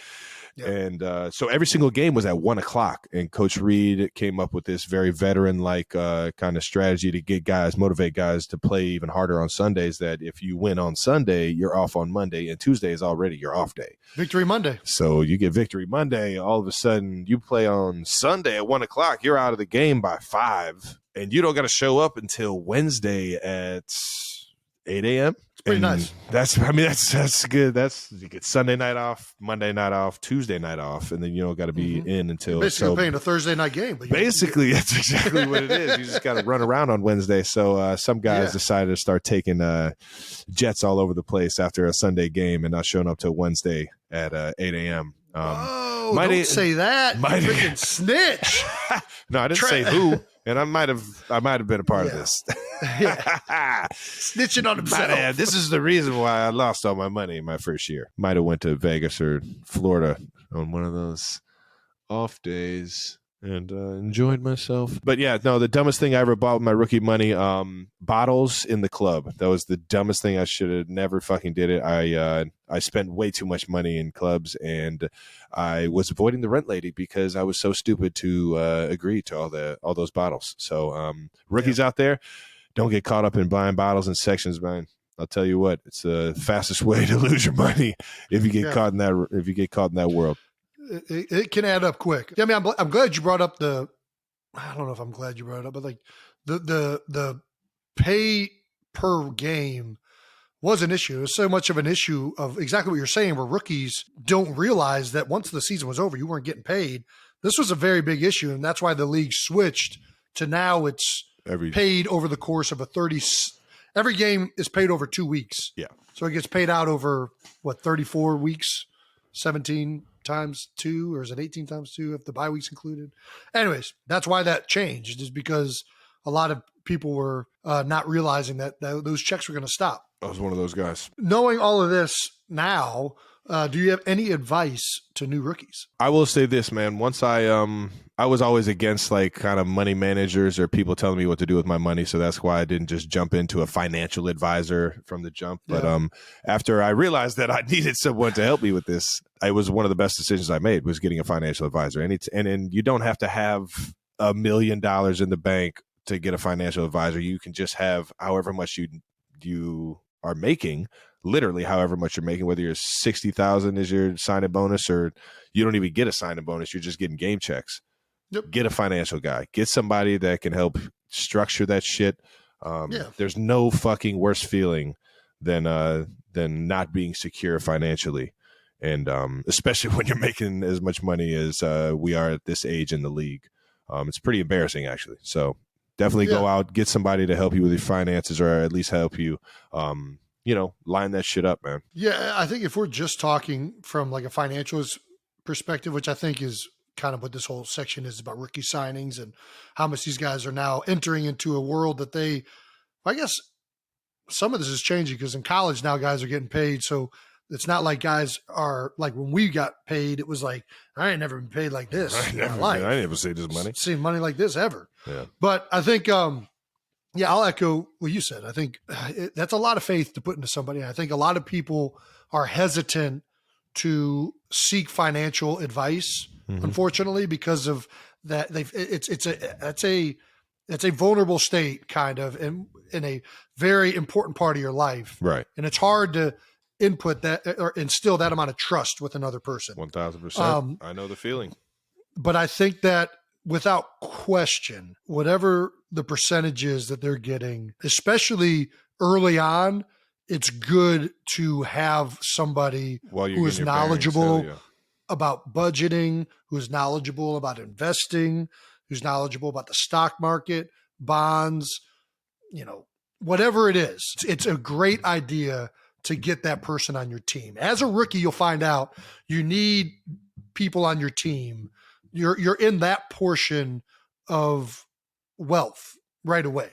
Yep. And so every single game was at 1:00, and Coach Reed came up with this very veteran-like kind of strategy to motivate guys to play even harder on Sundays. That if you win on Sunday, you're off on Monday, and Tuesday is already your off day. Victory Monday. So you get Victory Monday. All of a sudden, you play on Sunday at 1:00. You're out of the game by 5, and you don't got to show up until Wednesday at 8 a.m. It's pretty nice. That's good. You get Sunday night off, Monday night off, Tuesday night off, and then you don't got to be in until. You're basically playing a Thursday night game. But basically, that's exactly what it is. You just got to run around on Wednesday. So some guys decided to start taking jets all over the place after a Sunday game and not showing up till Wednesday at 8 a.m. Don't say that. You freaking snitch. No, I didn't say who. And I might have been a part of this. Snitching on himself. This is the reason why I lost all my money in my first year. Might have went to Vegas or Florida on one of those off days and enjoyed myself. But yeah, no, the dumbest thing I ever bought with my rookie money, bottles in the club. That was the dumbest thing. I should have never fucking did it. I spent way too much money in clubs, and I was avoiding the rent lady because I was so stupid to agree to all those bottles. So rookies out there, don't get caught up in buying bottles in sections, man. I'll tell you what, it's the fastest way to lose your money if you get caught in that world. It can add up quick. I mean, I'm glad you brought up I don't know if I'm glad you brought it up, but like the pay per game was an issue. It was so much of an issue of exactly what you're saying, where rookies don't realize that once the season was over, you weren't getting paid. This was a very big issue, and that's why the league switched to now it's paid over the course of every game is paid over 2 weeks. Yeah. So it gets paid out over 34 weeks, 17 times 2, or is it 18 times 2 if the bye week's included? Anyways, that's why that changed, is because a lot of people were not realizing that those checks were going to stop. I was one of those guys. Knowing all of this now, do you have any advice to new rookies? I will say this, man. Once I was always against like kind of money managers or people telling me what to do with my money. So that's why I didn't just jump into a financial advisor from the jump. But after I realized that I needed someone to help me with this, it was one of the best decisions I made, was getting a financial advisor. And you don't have to have $1 million in the bank to get a financial advisor. You can just have however much you are making, literally however much you're making, whether you're 60,000 is your sign-in bonus or you don't even get a sign-in bonus, you're just getting game checks. Yep. Get a financial guy. Get somebody that can help structure that shit. There's no fucking worse feeling than not being secure financially. And especially when you're making as much money as we are at this age in the league. It's pretty embarrassing, actually. So definitely go out, get somebody to help you with your finances, or at least help you, line that shit up, man. Yeah, I think if we're just talking from like a financials perspective, which I think is kind of what this whole section is about, rookie signings and how much these guys are now entering into a world that I guess some of this is changing, because in college now guys are getting paid. So it's not like guys are like, when we got paid, it was like, I ain't never been paid like this in my life. I never seen this money. Seen money like this ever. Yeah. But I think, I'll echo what you said. I think that's a lot of faith to put into somebody. I think a lot of people are hesitant to seek financial advice, unfortunately, because of that. It's a vulnerable state, kind of, in a very important part of your life, right? And it's hard to input that or instill that amount of trust with another person. 1,000%. I know the feeling. But I think that without question, whatever the percentage is that they're getting, especially early on, it's good to have somebody who is knowledgeable about budgeting, who's knowledgeable about investing, who's knowledgeable about the stock market, bonds, whatever it is. It's a great idea to get that person on your team. As a rookie, you'll find out you need people on your team. You're in that portion of wealth right away.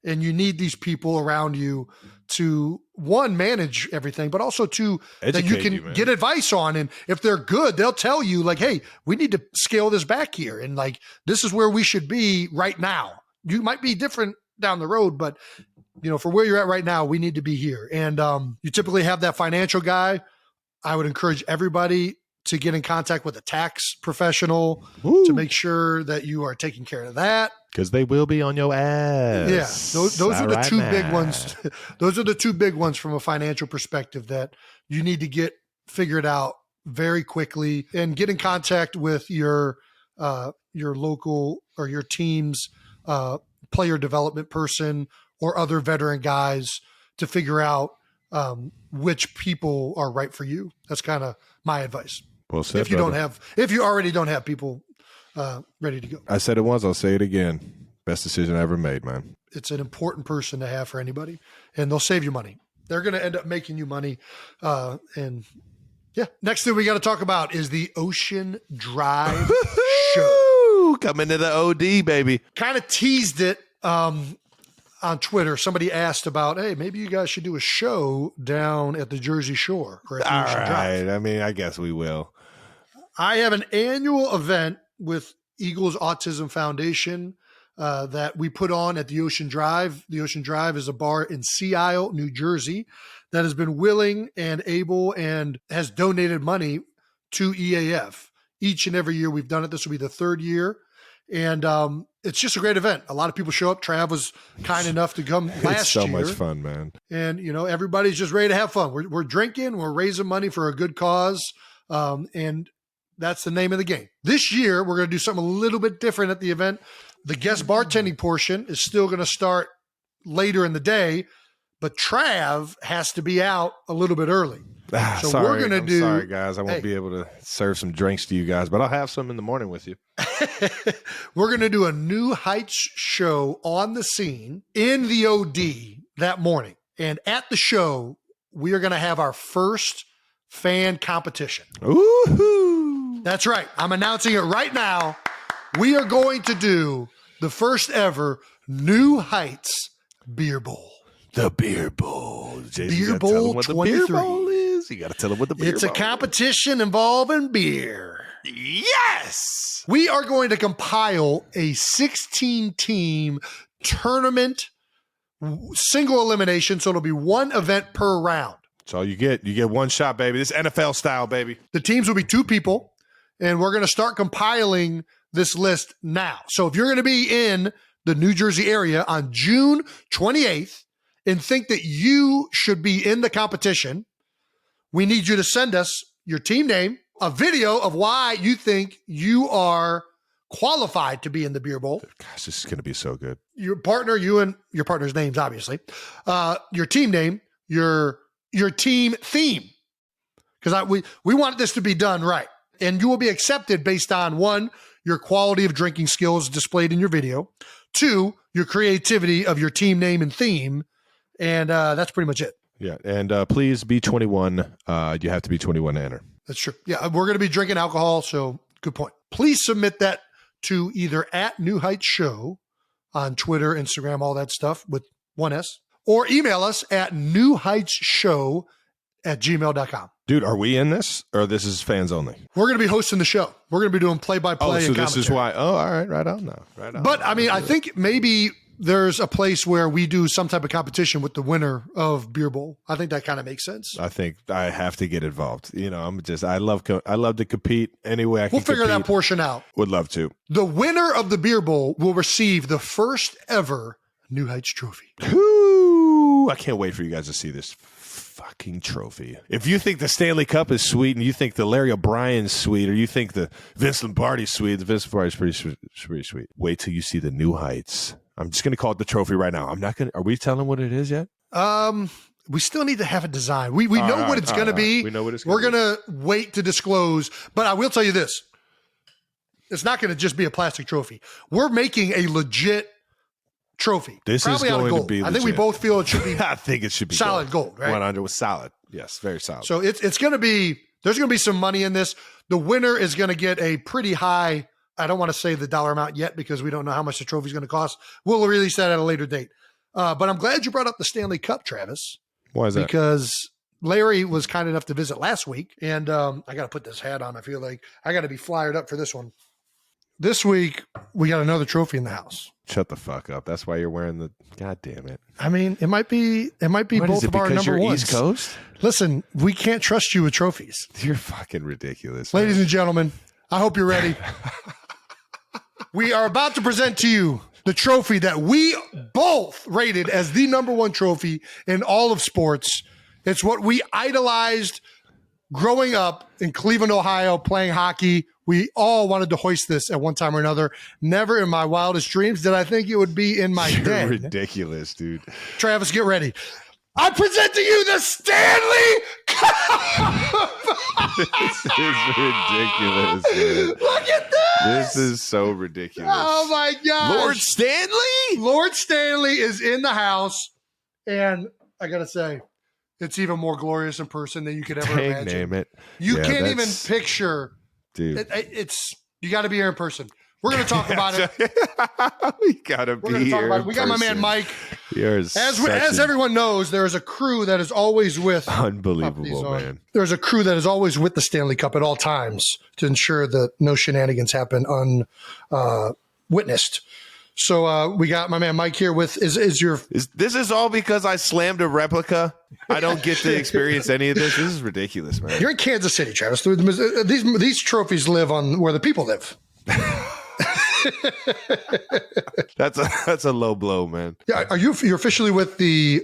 And you need these people around you to, one, manage everything, but also to that you can get advice on. And if they're good, they'll tell you like, hey, we need to scale this back here. And like, this is where we should be right now. You might be different down the road, but for where you're at right now, we need to be here. And you typically have that financial guy. I would encourage everybody to get in contact with a tax professional to make sure that you are taking care of that. Because they will be on your ass. Yeah, those are the two big ones. Those are the two big ones from a financial perspective that you need to get figured out very quickly, and get in contact with your local or your team's player development person or other veteran guys to figure out which people are right for you. That's kind of my advice. Well said, if you already don't have people ready to go. I said it once, I'll say it again. Best decision I ever made, man. It's an important person to have for anybody, and they'll save you money. They're going to end up making you money. And yeah, next thing we got to talk about is the Ocean Drive show. Coming to the OD, baby. Kind of teased it on Twitter. Somebody asked about, hey, maybe you guys should do a show down at the Jersey Shore or at the Ocean Drive. I mean, I guess we will. I have an annual event with Eagles Autism Foundation that we put on at the Ocean Drive. The Ocean Drive is a bar in Sea Isle, New Jersey, that has been willing and able and has donated money to EAF. Each and every year we've done it. This will be the third year. And it's just a great event. A lot of people show up. Trav was kind enough to come last year. It's so much fun, man. And, everybody's just ready to have fun. We're drinking. We're raising money for a good cause. And that's the name of the game. This year, we're going to do something a little bit different at the event. The guest bartending portion is still going to start later in the day, but Trav has to be out a little bit early. So sorry, sorry, guys. I won't be able to serve some drinks to you guys, but I'll have some in the morning with you. We're going to do a New Heights show on the scene in the OD that morning. And at the show, we are going to have our first fan competition. Ooh. That's right. I'm announcing it right now. We are going to do the first ever New Heights Beer Bowl. The Beer Bowl. Jason, Beer Bowl what 23. The Beer Bowl is. You got to tell them what the Beer Bowl is. It's a competition involving beer. Yes. We are going to compile a 16-team tournament, single elimination, so it'll be one event per round. That's all you get. You get one shot, baby. This NFL style, baby. The teams will be two people, and we're going to start compiling this list now. So if you're going to be in the New Jersey area on June 28th and think that you should be in the competition, we need you to send us your team name, a video of why you think you are qualified to be in the Beer Bowl. Gosh, this is going to be so good. Your partner, you and your partner's names, obviously. Your team name, your team theme, because we want this to be done right. And you will be accepted based on, one, your quality of drinking skills displayed in your video, two, your creativity of your team name and theme, and that's pretty much it. Yeah, and please be 21. You have to be 21 to enter. That's true. Yeah, we're going to be drinking alcohol, so good point. Please submit that to either at New Heights Show on Twitter, Instagram, all that stuff with one S, or email us at newheightsshow@gmail.com. Dude, are we in this, or this is fans only? We're going to be hosting the show. We're going to be doing play-by-play and commentary. This is why. Oh, all right, right on now. Right on. But, I mean, I think maybe there's a place where we do some type of competition with the winner of Beer Bowl. I think that kind of makes sense. I think I have to get involved. I love to compete any way I can. We'll figure that portion out. Would love to. The winner of the Beer Bowl will receive the first ever New Heights trophy. Ooh, I can't wait for you guys to see this fucking trophy. If you think the Stanley Cup is sweet, and you think the Larry O'Brien's sweet, or you think the Vince Lombardi's sweet, the Vince Lombardi's pretty sweet. Wait till you see the New Heights. I'm just going to call it the trophy right now. I'm not going to. Are we telling what it is yet? We still need to have a design. We know what it's going to be. We know what it's going to be. We're going to wait to disclose, but I will tell you this. It's not going to just be a plastic trophy. We're making a legit trophy. This probably is out of going gold. to be legit. I think we both feel it should be. I think it should be solid gold, right? 100 was solid. Yes, very solid. So it's going to be, there's going to be some money in this. The winner is going to get a pretty high, I don't want to say the dollar amount yet because we don't know how much the trophy is going to cost. We'll release that at a later date. But I'm glad you brought up the Stanley Cup, Travis. Why is that? Because Larry was kind enough to visit last week, and I got to put this hat on. I feel like I got to be flyered up for this one. this week we got another trophy in the house. Shut the fuck up. That's why you're wearing the. God damn it. I mean, it might be What both is it, of our because number you're ones. East Coast? Listen, we can't trust you with trophies. You're fucking ridiculous. Ladies man. and gentlemen, I hope you're ready. We are about to present to you the trophy that we both rated as the number one trophy in all of sports. It's what we idolized growing up in Cleveland, Ohio, playing hockey. We all wanted to hoist this at one time or another. Never in my wildest dreams did I think it would be in my You're den. ridiculous, dude. Travis, get ready. I present to you the Stanley Cup. This is ridiculous, man. Look at this. This is so ridiculous. Oh my gosh. Lord Stanley? Lord Stanley is in the house. And I got to say, it's even more glorious in person than you could ever imagine. Name it. You Yeah, can't even that's- picture. Dude. It's you got to be here in person. We're going to talk about it. We gotta We're be going to talk here. about it. We got my man Mike. As everyone knows, there is a crew that is always with. Unbelievable, man. There's a crew that is always with the Stanley Cup at all times to ensure that no shenanigans happen unwitnessed. So we got my man Mike here with this is all because I slammed a replica? I don't get to experience any of this. This is ridiculous, man. You're in Kansas City, Travis. These trophies live on where the people live. That's a low blow, man. Yeah, you're officially with the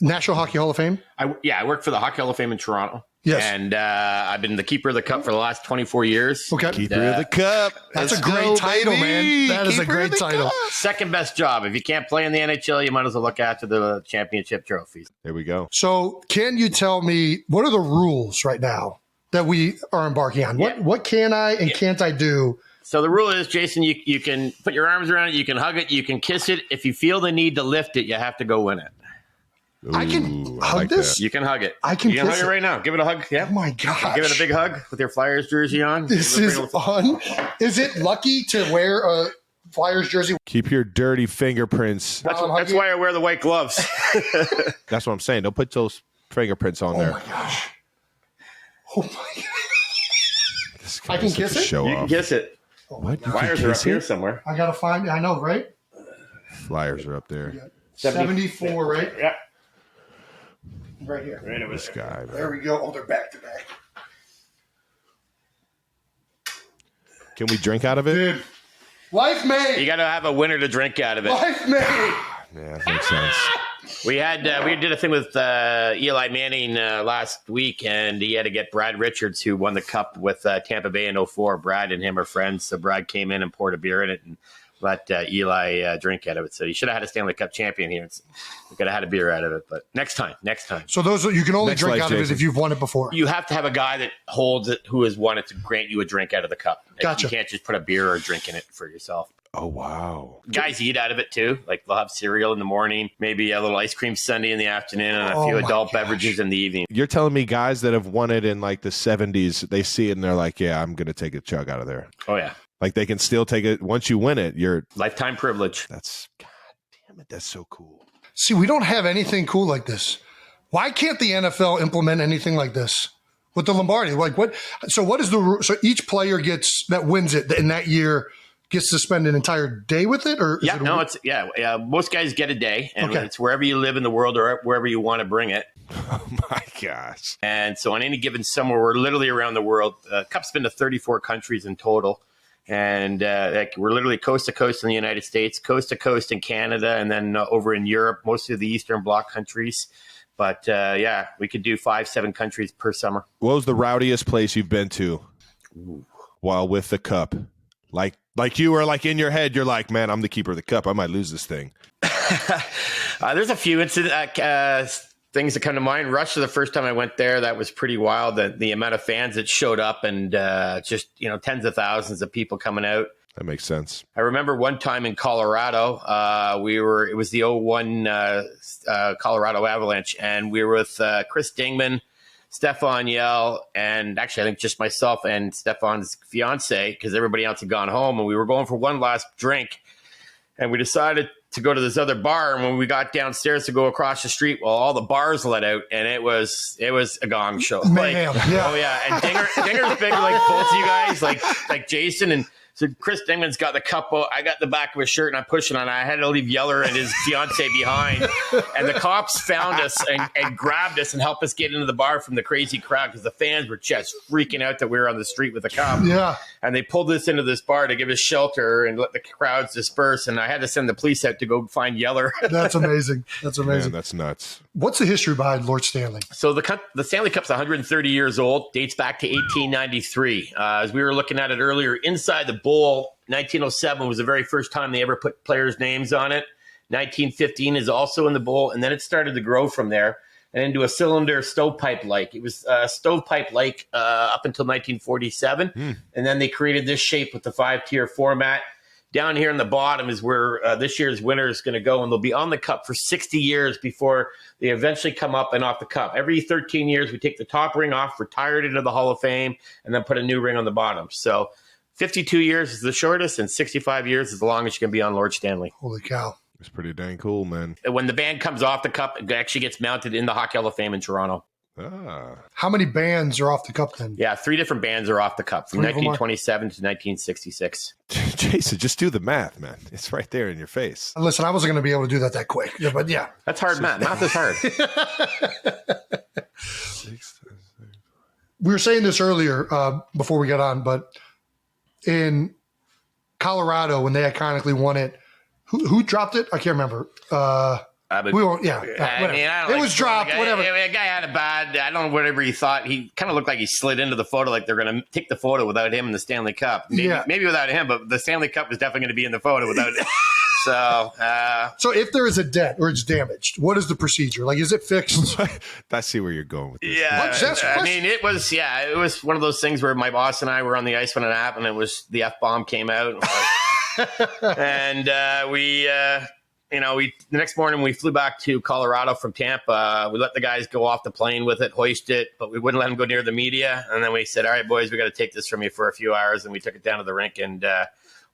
National Hockey Hall of Fame? I work for the Hockey Hall of Fame in Toronto. Yes. And I've been the keeper of the cup for the last 24 years. Okay. Keeper of the cup. That's Let's a great go, title, baby. man. That is a Keeper great of the title. cup. Second best job. If you can't play in the NHL, you might as well look after the championship trophies. There we go. So can you tell me, what are the rules right now that we are embarking on? What can I and can't I do? So the rule is, Jason, you can put your arms around it, you can hug it, you can kiss it. If you feel the need to lift it, you have to go win it. I can Ooh, hug like this? You can hug it. I can You can kiss hug it it. right now. Give it a hug. Yeah. Oh my gosh. Give it a big hug with your Flyers jersey on. This is fun. Is it lucky to wear a Flyers jersey? Keep your dirty fingerprints. That's why I wear the white gloves. That's what I'm saying. Don't put those fingerprints on Oh there. my gosh. Oh my gosh. This I can guy's such kiss a it? Show You can off. kiss it. What? You can Flyers are up kiss here it? somewhere. I got to find, I know, right? Flyers are up there. 74, right? Yeah. Right here. Right over This there. guy, There man. we go. Oh, they're back to back. Can we drink out of it? Dude. Life You made. got to have a winner to drink out of it. Life made. Yeah, that makes sense. We did a thing with Eli Manning last week, and he had to get Brad Richards, who won the cup with Tampa Bay in 04. Brad and him are friends, so Brad came in and poured a beer in it and let Eli drink out of it. So he should have had a Stanley Cup champion here. We could have had a beer out of it, but next time. So those you can only Next drink life, out of it Jason. if you've won it before. You have to have a guy that holds it, who has won it, to grant you a drink out of the cup. Gotcha. You can't just put a beer or a drink in it for yourself. Oh, wow. Guys eat out of it too. Like they'll have cereal in the morning, maybe a little ice cream sundae in the afternoon, and a Oh few my adult gosh. beverages in the evening. You're telling me guys that have won it in like the 70s, they see it and they're like, yeah, I'm going to take a chug out of there. Oh yeah, Like they can still take it. Once you win it, lifetime privilege. that's, God damn it, that's so cool. See, we don't have anything cool like this. Why can't the NFL implement anything like this with the Lombardi? Like what? So what is the rule? So each player that wins it in that year gets to spend an entire day with it, or is Yeah, it no, it's most guys get a day, and Okay. it's wherever you live in the world or wherever you want to bring it. Oh my gosh. And so on any given summer, we're literally around the world. Cup's been to 34 countries in total. And we're literally coast to coast in the United States, coast to coast in Canada, and then over in Europe, mostly the Eastern Bloc countries. But we could do 5-7 countries per summer. What was the rowdiest place you've been to while with the cup? Like you were like in your head, you're like, man, I'm the keeper of the cup. I might lose this thing. There's a few things that come to mind. Russia, the first time I went there, that was pretty wild. The amount of fans that showed up, and just tens of thousands of people coming out. That makes sense. I remember one time in Colorado, it was the 01 Colorado Avalanche, and we were with Chris Dingman, Stefan Yell, and actually I think just myself and Stefan's fiance, because everybody else had gone home, and we were going for one last drink, and we decided to go to this other bar. And when we got downstairs to go across the street, well, all the bars let out, and it was a gong show. Mayhem, yeah. Oh yeah, and Dinger's big like both of you guys, like Jason and So Chris Dingman's got the cup out. I got the back of his shirt and I'm pushing on it. I had to leave Yeller and his fiance behind. And the cops found us and grabbed us and helped us get into the bar from the crazy crowd because the fans were just freaking out that we were on the street with the cup. Yeah. And they pulled us into this bar to give us shelter and let the crowds disperse. And I had to send the police out to go find Yeller. That's amazing. That's amazing. Man, that's nuts. What's the history behind Lord Stanley? So the Stanley Cup's 130 years old, dates back to 1893. As we were looking at it earlier, inside the bowl, 1907 was the very first time they ever put players' names on it. 1915 is also in the bowl, and then it started to grow from there and into a cylinder stovepipe-like. It was stovepipe-like up until 1947, and then they created this shape with the 5-tier format. Down here in the bottom is where this year's winner is going to go, and they'll be on the cup for 60 years before they eventually come up and off the cup. Every 13 years, we take the top ring off, retire it into the Hall of Fame, and then put a new ring on the bottom. So 52 years is the shortest, and 65 years is the longest you can be on Lord Stanley. Holy cow. It's pretty dang cool, man. When the band comes off the cup, it actually gets mounted in the Hockey Hall of Fame in Toronto. How many bands are off the cup then? Yeah, 3 different bands are off the cup from 1927 to 1966. Jason, just do the math, man. It's right there in your face. Listen, I wasn't going to be able to do that quick, but yeah. That's hard math. Math is hard. We were saying this earlier before we got on, but in Colorado, when they iconically won it, who dropped it? I can't remember. We won't. Yeah, whatever. It was dropped. Whatever. The guy had a bad. I don't know whatever he thought. He kind of looked like he slid into the photo, like they're going to take the photo without him in the Stanley Cup. Maybe without him, but the Stanley Cup was definitely going to be in the photo without him. So if there is a dent or it's damaged, what is the procedure? Like, is it fixed? I see where you're going with this. Yeah, I mean, it was one of those things where my boss and I were on the ice when it happened. It was the F-bomb came out, and the next morning we flew back to Colorado from Tampa. We let the guys go off the plane with it, hoist it, but we wouldn't let them go near the media. And then we said, all right, boys, we got to take this from you for a few hours. And we took it down to the rink and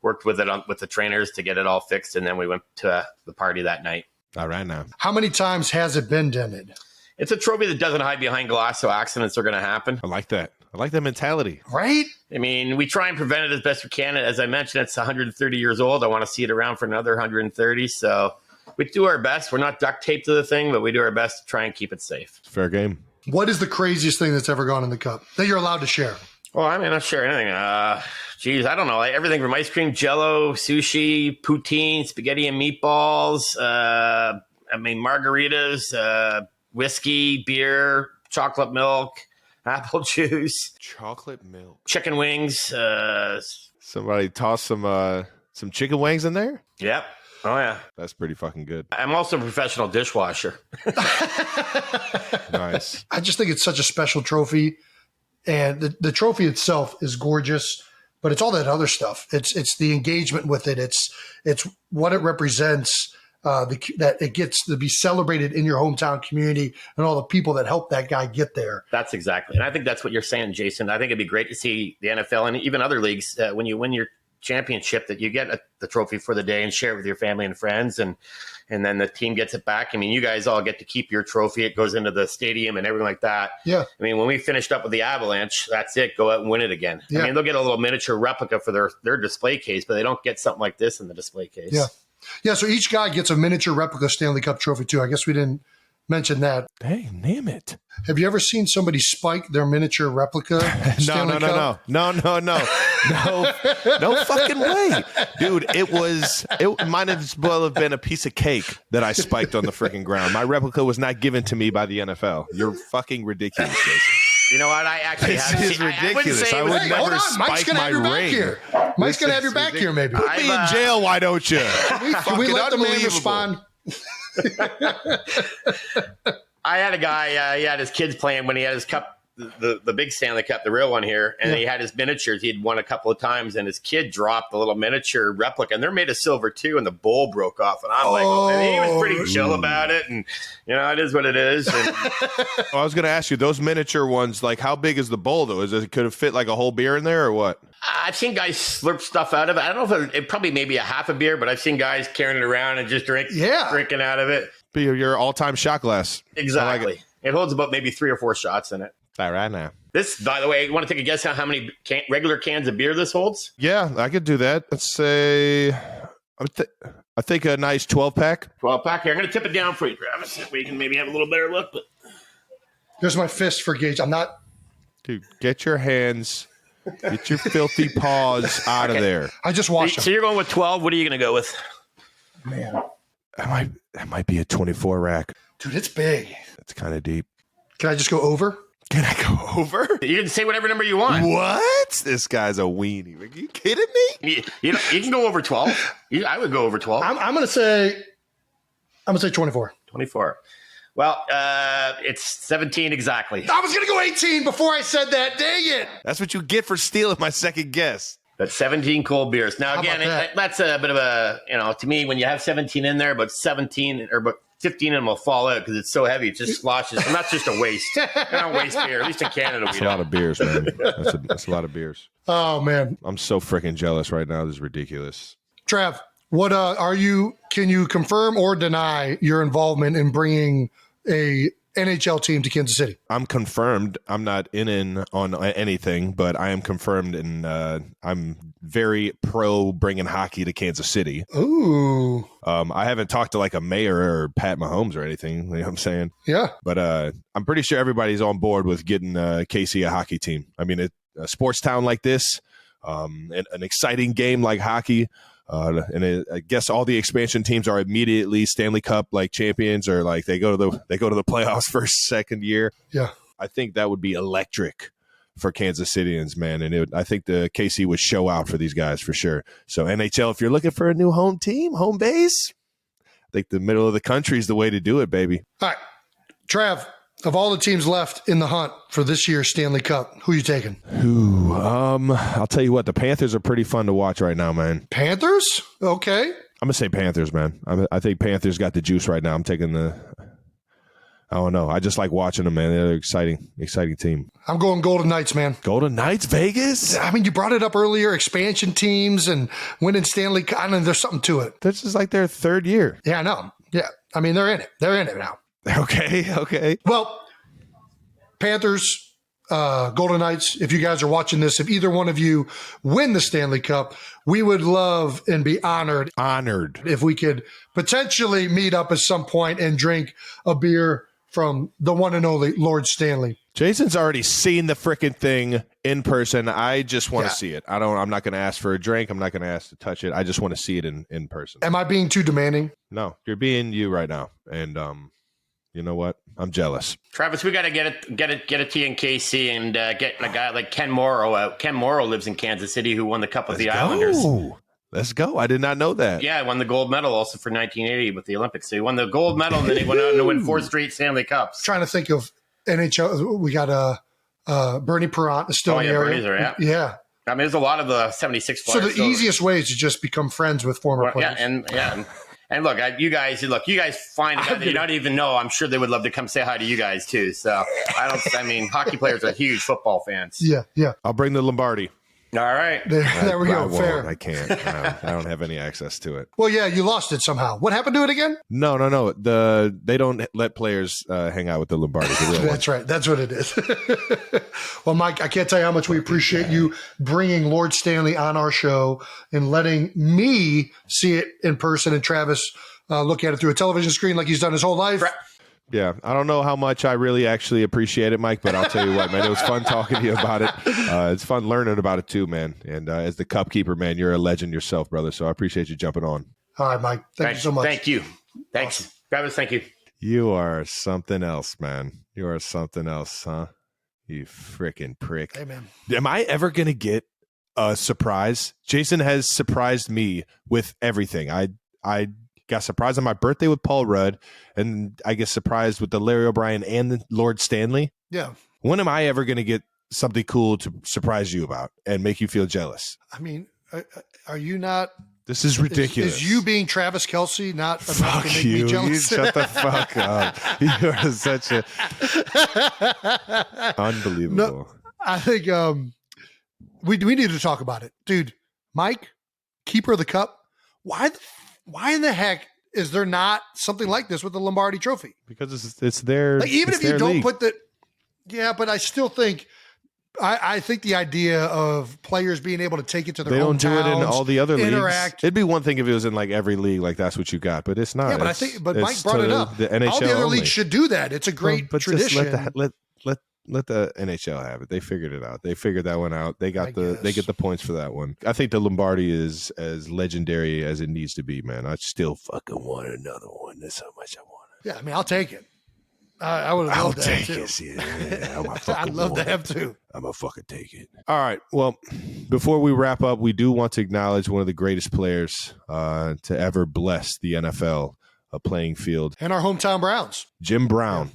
worked with it with the trainers to get it all fixed. And then we went to the party that night. All right now. How many times has it been dented? It's a trophy that doesn't hide behind glass, so accidents are going to happen. I like that. I like that mentality. Right? I mean, we try and prevent it as best we can. As I mentioned, it's 130 years old. I want to see it around for another 130. So we do our best. We're not duct taped to the thing, but we do our best to try and keep it safe. Fair game. What is the craziest thing that's ever gone in the cup that you're allowed to share? Well, I mean, I'll share anything. I don't know. Like everything from ice cream, Jell-O, sushi, poutine, spaghetti and meatballs. Margaritas, whiskey, beer, chocolate milk, apple juice, chocolate milk, chicken wings. Somebody tossed some chicken wings in there? Yep. Oh, yeah. That's pretty fucking good. I'm also a professional dishwasher. Nice. I just think it's such a special trophy. And the trophy itself is gorgeous, but it's all that other stuff. It's the engagement with it. It's what it represents, that it gets to be celebrated in your hometown community and all the people that helped that guy get there. That's exactly. And I think that's what you're saying, Jason. I think it'd be great to see the NFL and even other leagues, when you win your championship, that you get the trophy for the day and share it with your family and friends, and then the team gets it back. I mean, you guys all get to keep your trophy. It goes into the stadium and everything like that. Yeah. I mean, when we finished up with the Avalanche, that's it. Go out and win it again. Yeah. I mean, they'll get a little miniature replica for their display case, but they don't get something like this in the display case. Yeah. Yeah, so each guy gets a miniature replica Stanley Cup trophy too. I guess we didn't mention that. Hey, name it. Have you ever seen somebody spike their miniature replica Stanley Cup? No fucking way. Dude, it might as well have been a piece of cake that I spiked on the freaking ground. My replica was not given to me by the NFL. You're fucking ridiculous, Jason. You know what? I actually have. This is ridiculous. I would never spike my ring. Here. Mike's going to have your back here, maybe. Put me in jail, why don't you? Can we let the man respond? I had a guy, he had his kids playing when he had his cup, the big Stanley Cup, the real one here, and he had his miniatures. He'd won a couple of times, and his kid dropped the little miniature replica, and they're made of silver too, and the bowl broke off. And I'm and he was pretty chill about it, and it is what it is. And I was going to ask you, those miniature ones, like how big is the bowl though? Could it fit like a whole beer in there or what? I've seen guys slurp stuff out of it. I don't know if it probably maybe a half a beer, but I've seen guys carrying it around and just drinking out of it. Be your all-time shot glass. Exactly. It holds about maybe 3 or 4 shots in it. All right now. This, by the way, you want to take a guess on how many regular cans of beer this holds? Yeah, I could do that. Let's say, I think a nice 12-pack. 12-pack here. I'm going to tip it down for you, Travis, so we can maybe have a little better look. But Here's my fist for gauge. I'm not. Dude, get your filthy paws out of there. I just watched them. So you're going with 12. What are you going to go with? Man. That might be a 24 rack. Dude, it's big. That's kind of deep. Can I just go over? Can I go over? You can say whatever number you want. What? This guy's a weenie. Are you kidding me? You can go over 12. I would go over 12. I'm going to say 24. 24. Well, it's 17 exactly. I was going to go 18 before I said that. Dang it. That's what you get for stealing my second guess. That's 17 cold beers. Now, How again, about that? that's a bit of a, to me, when you have 17 in there, but 17 or but 15 of them will fall out because it's so heavy. It just sloshes. And that's just a waste. I don't waste beer. At least in Canada, That's we a lot don't. of beers, man. That's a lot of beers. Oh, man. I'm so freaking jealous right now. This is ridiculous. Trav, what can you confirm or deny your involvement in bringing a NHL team to Kansas City? I'm confirmed. I'm not in on anything, but I am confirmed, and I'm very pro bringing hockey to Kansas City. Ooh. I haven't talked to like a mayor or Pat Mahomes or anything. You know what I'm saying? Yeah. But I'm pretty sure everybody's on board with getting KC a hockey team. I mean, a sports town like this, an exciting game like hockey. I guess all the expansion teams are immediately Stanley Cup like champions, or like they go to the playoffs for a second year. Yeah, I think that would be electric for Kansas Cityans, man. And I think the KC would show out for these guys for sure. So NHL, if you're looking for a new home team, home base, I think the middle of the country is the way to do it, baby. all right. Trav, of all the teams left in the hunt for this year's Stanley Cup, who are you taking? I'll tell you what, the Panthers are pretty fun to watch right now, man. Panthers? Okay. I'm gonna say Panthers, man. I think Panthers got the juice right now. I'm taking I don't know. I just like watching them, man. They're an exciting team. I'm going Golden Knights, man. Golden Knights, Vegas. I mean, you brought it up earlier, expansion teams and winning Stanley Cup. I mean, there's something to it. This is like their third year. Yeah, I know. Yeah. I mean, they're in it. They're in it now. Okay. Well, Panthers, Golden Knights, if you guys are watching this, if either one of you win the Stanley Cup, we would love and be honored if we could potentially meet up at some point and drink a beer from the one and only Lord Stanley. Jason's already seen the freaking thing in person. I just want to see it. I'm not going to ask for a drink. I'm not going to ask to touch it. I just want to see it in person. Am I being too demanding? No, you're being you right now. And you know what? I'm jealous. Travis, we got to get a T in KC and get a guy like Ken Morrow out. Ken Morrow lives in Kansas City, who won the Cup with the Islanders. Let's go. I did not know that. Yeah, won the gold medal also for 1980 with the Olympics. So he won the gold medal, and then he went on to win 4 straight Stanley Cups. Trying to think of NHL. We got Bernie Perrant is still in the area. Bernie's Yeah. I mean, there's a lot of the 76 So players. the easiest way is to just become friends with former players. And look, you guys find out that you don't even know. I'm sure they would love to come say hi to you guys too. So I mean, hockey players are huge football fans. Yeah. I'll bring the Lombardi. All right. There we go. Fair. I can't. I don't have any access to it. Well, yeah, you lost it somehow. What happened to it again? No. They don't let players hang out with the Lombardi. The real That's right. That's what it is. Well, Mike, I can't tell you how much we appreciate you bringing Lord Stanley on our show and letting me see it in person and Travis look at it through a television screen like he's done his whole life. Yeah, I don't know how much I really actually appreciate it, Mike, but I'll tell you what, man, it was fun talking to you about it. It's fun learning about it too, man. And as the cup keeper, man, you're a legend yourself, brother. So I appreciate you jumping on. All right, Mike. Thank you so much. Thank you. Thanks. Awesome. Travis, thank you. You are something else, man. You are something else, huh? You freaking prick. Hey, man. Am I ever going to get a surprise? Jason has surprised me with everything. I got surprised on my birthday with Paul Rudd, and I get surprised with the Larry O'Brien and the Lord Stanley. Yeah. When am I ever going to get something cool to surprise you about and make you feel jealous? I mean, are you not? This is ridiculous. Is you being Travis Kelce not enough fuck to make you. me jealous? You shut the fuck up. You are such a unbelievable. No, I think we need to talk about it, dude. Mike, keeper of the cup. Why in the heck is there not something like this with the Lombardi Trophy? Because it's their Like, even it's if you their don't league. put the Yeah, but I still think I think the idea of players being able to take it to their They don't do it in hometowns, all the other interact. leagues. It'd be one thing if it was in like every league, like that's what you got, but it's not. Yeah, but Mike brought it up. The NHL all the other only. leagues should do that. It's a great but tradition. Just let the NHL have it. They figured it out. They figured that one out. They get the points for that one. I think the Lombardi is as legendary as it needs to be, man. I still fucking want another one. That's how much I want it. Yeah, I mean, I'll take it. I would have loved to have too. I'd love to have too. I'm going to fucking take it. All right. Well, before we wrap up, we do want to acknowledge one of the greatest players to ever bless the NFL playing field. And our hometown Browns. Jim Brown.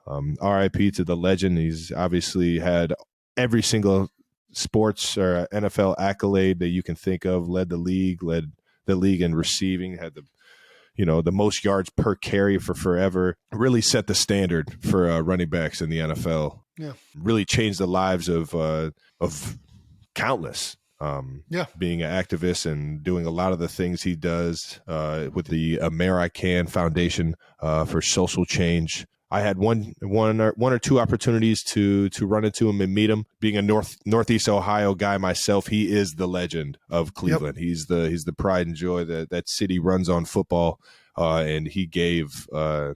RIP to the legend. He's obviously had every single sports or NFL accolade that you can think of, led the league in receiving, had the most yards per carry for forever, really set the standard for running backs in the NFL. Yeah. Really changed the lives of countless. Being an activist and doing a lot of the things he does with the American Foundation for social change. I had one or two opportunities to run into him and meet him. Being a Northeast Ohio guy myself, he is the legend of Cleveland. Yep. He's the pride and joy that city runs on football, and he gave a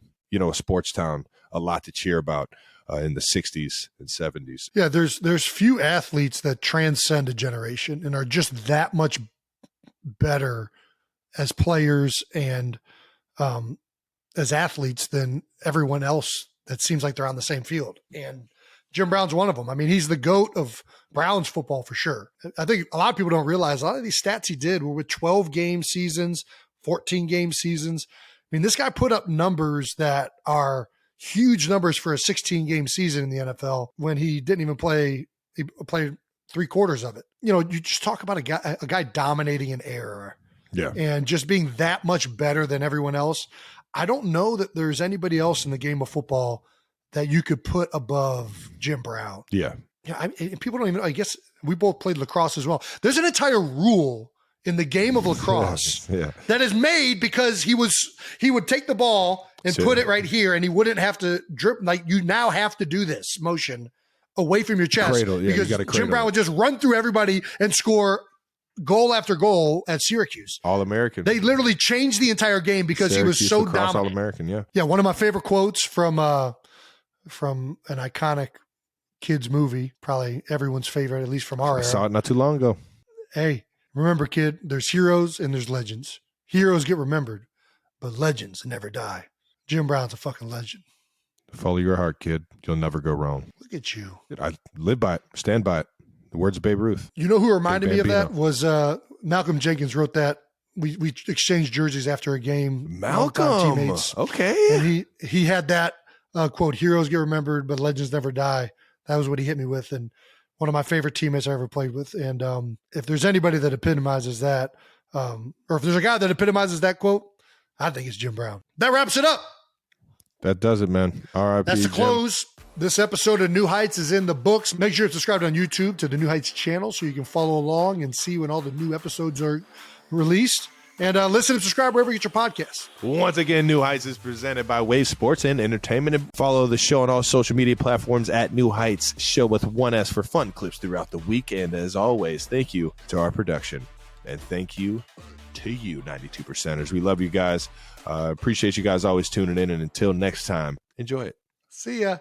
sports town a lot to cheer about in the 60s and 70s. Yeah, there's few athletes that transcend a generation and are just that much better as players and as athletes than everyone else that seems like they're on the same field. And Jim Brown's one of them. I mean, he's the GOAT of Browns football for sure. I think a lot of people don't realize a lot of these stats he did were with 12-game seasons, 14-game seasons. I mean, this guy put up numbers that are huge numbers for a 16-game season in the NFL when he didn't even play. He played 3/4 of it. You just talk about a guy dominating an era. Yeah. And just being that much better than everyone else. I don't know that there's anybody else in the game of football that you could put above Jim Brown. Yeah. Yeah. People don't even, I guess we both played lacrosse as well. There's an entire rule in the game of lacrosse that is made because he would take the ball and put it right here and he wouldn't have to drip. Like you now have to do this motion away from your chest because Jim Brown would just run through everybody and score goal after goal at Syracuse. All-American. They literally changed the entire game because Syracuse he was so dominant. All-American, yeah. Yeah, one of my favorite quotes from an iconic kids movie, probably everyone's favorite, at least from our era. I saw it not too long ago. Hey, remember, kid, there's heroes and there's legends. Heroes get remembered, but legends never die. Jim Brown's a fucking legend. Follow your heart, kid. You'll never go wrong. Look at you. I live by it. Stand by it. The words of Babe Ruth. You know who reminded me of that was Malcolm Jenkins wrote that. We exchanged jerseys after a game. Malcolm. Teammates. Okay. And he had that quote, heroes get remembered, but legends never die. That was what he hit me with. And one of my favorite teammates I ever played with. And if there's anybody that epitomizes that, or if there's a guy that epitomizes that quote, I think it's Jim Brown. That wraps it up. That does it, man. R.I.P. That's the Jim. close. This episode of New Heights is in the books. Make sure to subscribe on YouTube to the New Heights channel so you can follow along and see when all the new episodes are released. And listen and subscribe wherever you get your podcasts. Once again, New Heights is presented by Wave Sports and Entertainment. And follow the show on all social media platforms at New Heights Show with one S for fun clips throughout the week. And as always, thank you to our production. And thank you to you, 92%ers. We love you guys. Appreciate you guys always tuning in. And until next time, enjoy it. See ya.